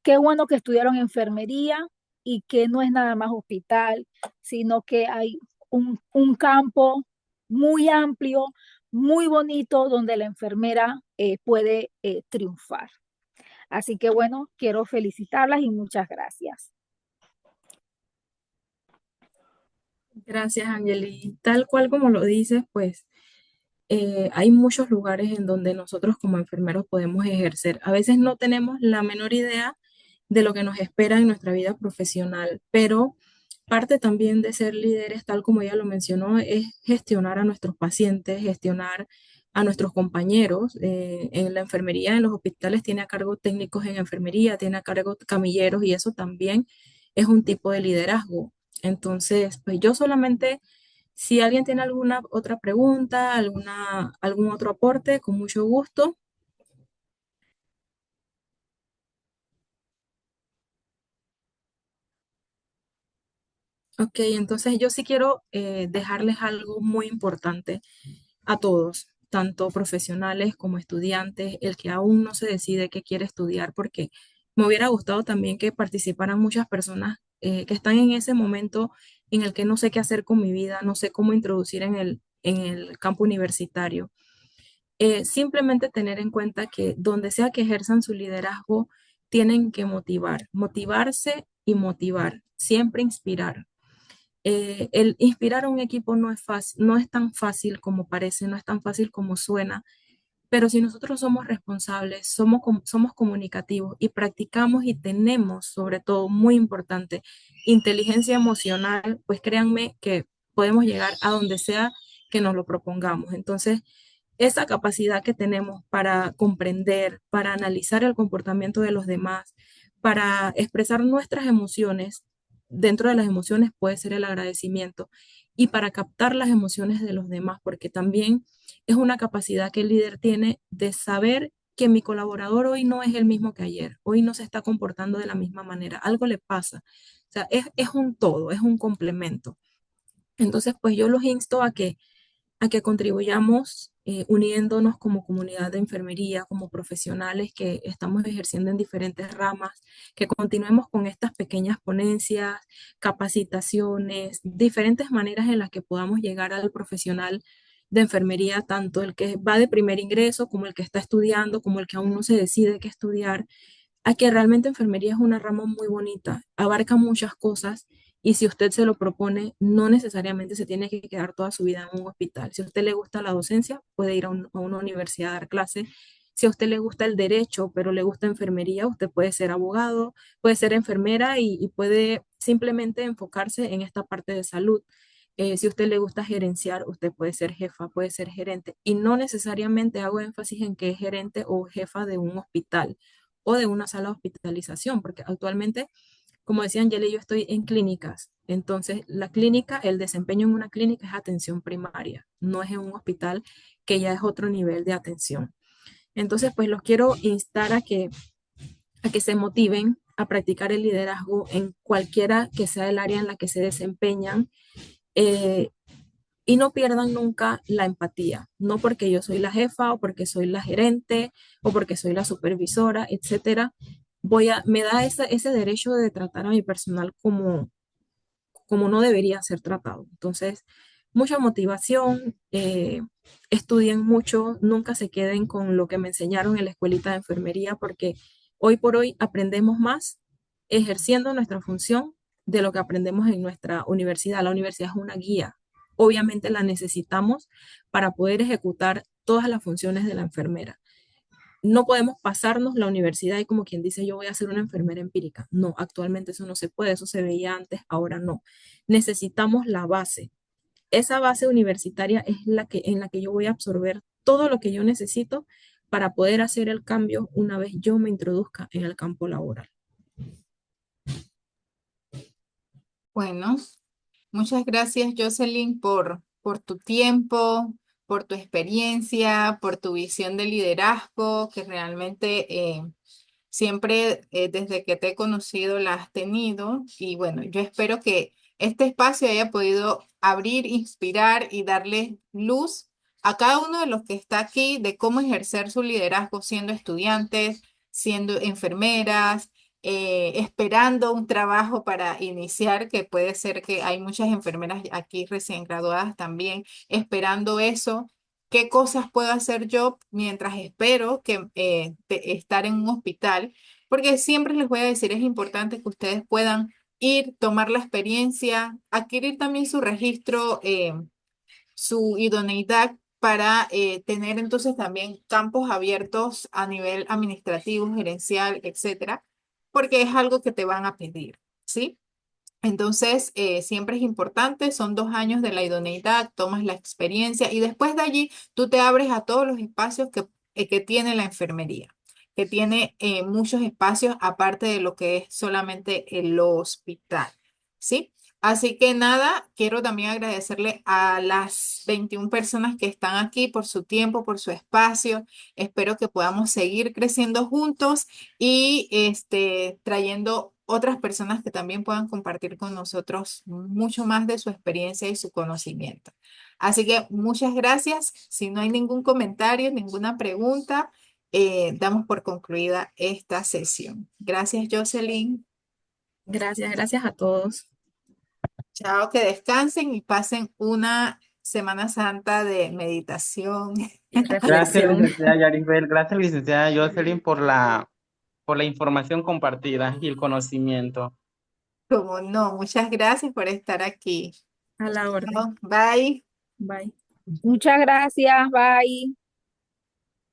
qué bueno que estudiaron enfermería y que no es nada más hospital, sino que hay un campo muy amplio, muy bonito, donde la enfermera puede triunfar. Así que bueno, quiero felicitarlas y muchas gracias. Gracias, Angeli. Tal cual como lo dices, pues hay muchos lugares en donde nosotros como enfermeros podemos ejercer. A veces no tenemos la menor idea de lo que nos espera en nuestra vida profesional, pero parte también de ser líderes, tal como ella lo mencionó, es gestionar a nuestros pacientes, gestionar a nuestros compañeros. En la enfermería, en los hospitales, tiene a cargo técnicos en enfermería, tiene a cargo camilleros y eso también es un tipo de liderazgo. Entonces, pues yo solamente, si alguien tiene alguna otra pregunta, algún otro aporte, con mucho gusto. Ok, entonces yo sí quiero dejarles algo muy importante a todos, tanto profesionales como estudiantes, el que aún no se decide qué quiere estudiar, porque me hubiera gustado también que participaran muchas personas que están en ese momento en el que no sé qué hacer con mi vida, no sé cómo introducir en el campo universitario. Simplemente tener en cuenta que donde sea que ejerzan su liderazgo, tienen que motivarse y motivar, siempre inspirar. El inspirar a un equipo no es fácil, no es tan fácil como parece, no es tan fácil como suena, pero si nosotros somos responsables, somos comunicativos y practicamos y tenemos, sobre todo, muy importante, inteligencia emocional, pues créanme que podemos llegar a donde sea que nos lo propongamos. Entonces, esa capacidad que tenemos para comprender, para analizar el comportamiento de los demás, para expresar nuestras emociones, dentro de las emociones puede ser el agradecimiento, y para captar las emociones de los demás, porque también es una capacidad que el líder tiene de saber que mi colaborador hoy no es el mismo que ayer, hoy no se está comportando de la misma manera, algo le pasa. O sea, es un todo, es un complemento. Entonces, pues yo los insto a que contribuyamos uniéndonos como comunidad de enfermería, como profesionales que estamos ejerciendo en diferentes ramas, que continuemos con estas pequeñas ponencias, capacitaciones, diferentes maneras en las que podamos llegar al profesional de enfermería, tanto el que va de primer ingreso como el que está estudiando, como el que aún no se decide qué estudiar, a que realmente enfermería es una rama muy bonita, abarca muchas cosas, y si usted se lo propone, no necesariamente se tiene que quedar toda su vida en un hospital. Si a usted le gusta la docencia, puede ir a una universidad a dar clase. Si a usted le gusta el derecho, pero le gusta enfermería, usted puede ser abogado, puede ser enfermera y puede simplemente enfocarse en esta parte de salud. Si a usted le gusta gerenciar, usted puede ser jefa, puede ser gerente. Y no necesariamente hago énfasis en que es gerente o jefa de un hospital o de una sala de hospitalización, porque actualmente, como decía Angela, yo estoy en clínicas. Entonces, la clínica, el desempeño en una clínica es atención primaria, no es en un hospital, que ya es otro nivel de atención. Entonces, pues los quiero instar a que se motiven a practicar el liderazgo en cualquiera que sea el área en la que se desempeñan, eh, y no pierdan nunca la empatía, no porque yo soy la jefa o porque soy la gerente o porque soy la supervisora, etcétera. Me da ese derecho de tratar a mi personal como no debería ser tratado. Entonces, mucha motivación, estudien mucho, nunca se queden con lo que me enseñaron en la escuelita de enfermería, porque hoy por hoy aprendemos más ejerciendo nuestra función de lo que aprendemos en nuestra universidad. La universidad es una guía. Obviamente la necesitamos para poder ejecutar todas las funciones de la enfermera. No podemos pasarnos la universidad y como quien dice, yo voy a ser una enfermera empírica. No, actualmente eso no se puede, eso se veía antes, ahora no. Necesitamos la base. Esa base universitaria es en la que yo voy a absorber todo lo que yo necesito para poder hacer el cambio una vez yo me introduzca en el campo laboral. Bueno, muchas gracias, Jocelyn, por tu tiempo, por tu experiencia, por tu visión de liderazgo, que realmente siempre desde que te he conocido la has tenido. Y bueno, yo espero que este espacio haya podido abrir, inspirar y darle luz a cada uno de los que está aquí de cómo ejercer su liderazgo siendo estudiantes, siendo enfermeras, esperando un trabajo para iniciar, que puede ser que hay muchas enfermeras aquí recién graduadas también esperando eso. ¿Qué cosas puedo hacer yo mientras espero que estar en un hospital? Porque siempre les voy a decir, es importante que ustedes puedan ir, tomar la experiencia, adquirir también su registro, su idoneidad para tener entonces también campos abiertos a nivel administrativo, gerencial, etcétera, porque es algo que te van a pedir, ¿sí? Entonces, siempre es importante, son 2 años de la idoneidad, tomas la experiencia y después de allí tú te abres a todos los espacios que tiene la enfermería, que tiene muchos espacios aparte de lo que es solamente el hospital, ¿sí? Así que nada, quiero también agradecerle a las 21 personas que están aquí por su tiempo, por su espacio. Espero que podamos seguir creciendo juntos y trayendo otras personas que también puedan compartir con nosotros mucho más de su experiencia y su conocimiento. Así que muchas gracias. Si no hay ningún comentario, ninguna pregunta, damos por concluida esta sesión. Gracias, Jocelyn. Gracias, gracias a todos. Chao, que descansen y pasen una Semana Santa de meditación. Y Gracias, reflexión. licenciada Yaribel. Gracias, licenciada Jocelyn, por la información compartida y el conocimiento. Como no, muchas gracias por estar aquí. A la orden. Chao, bye. Bye. Muchas gracias, bye.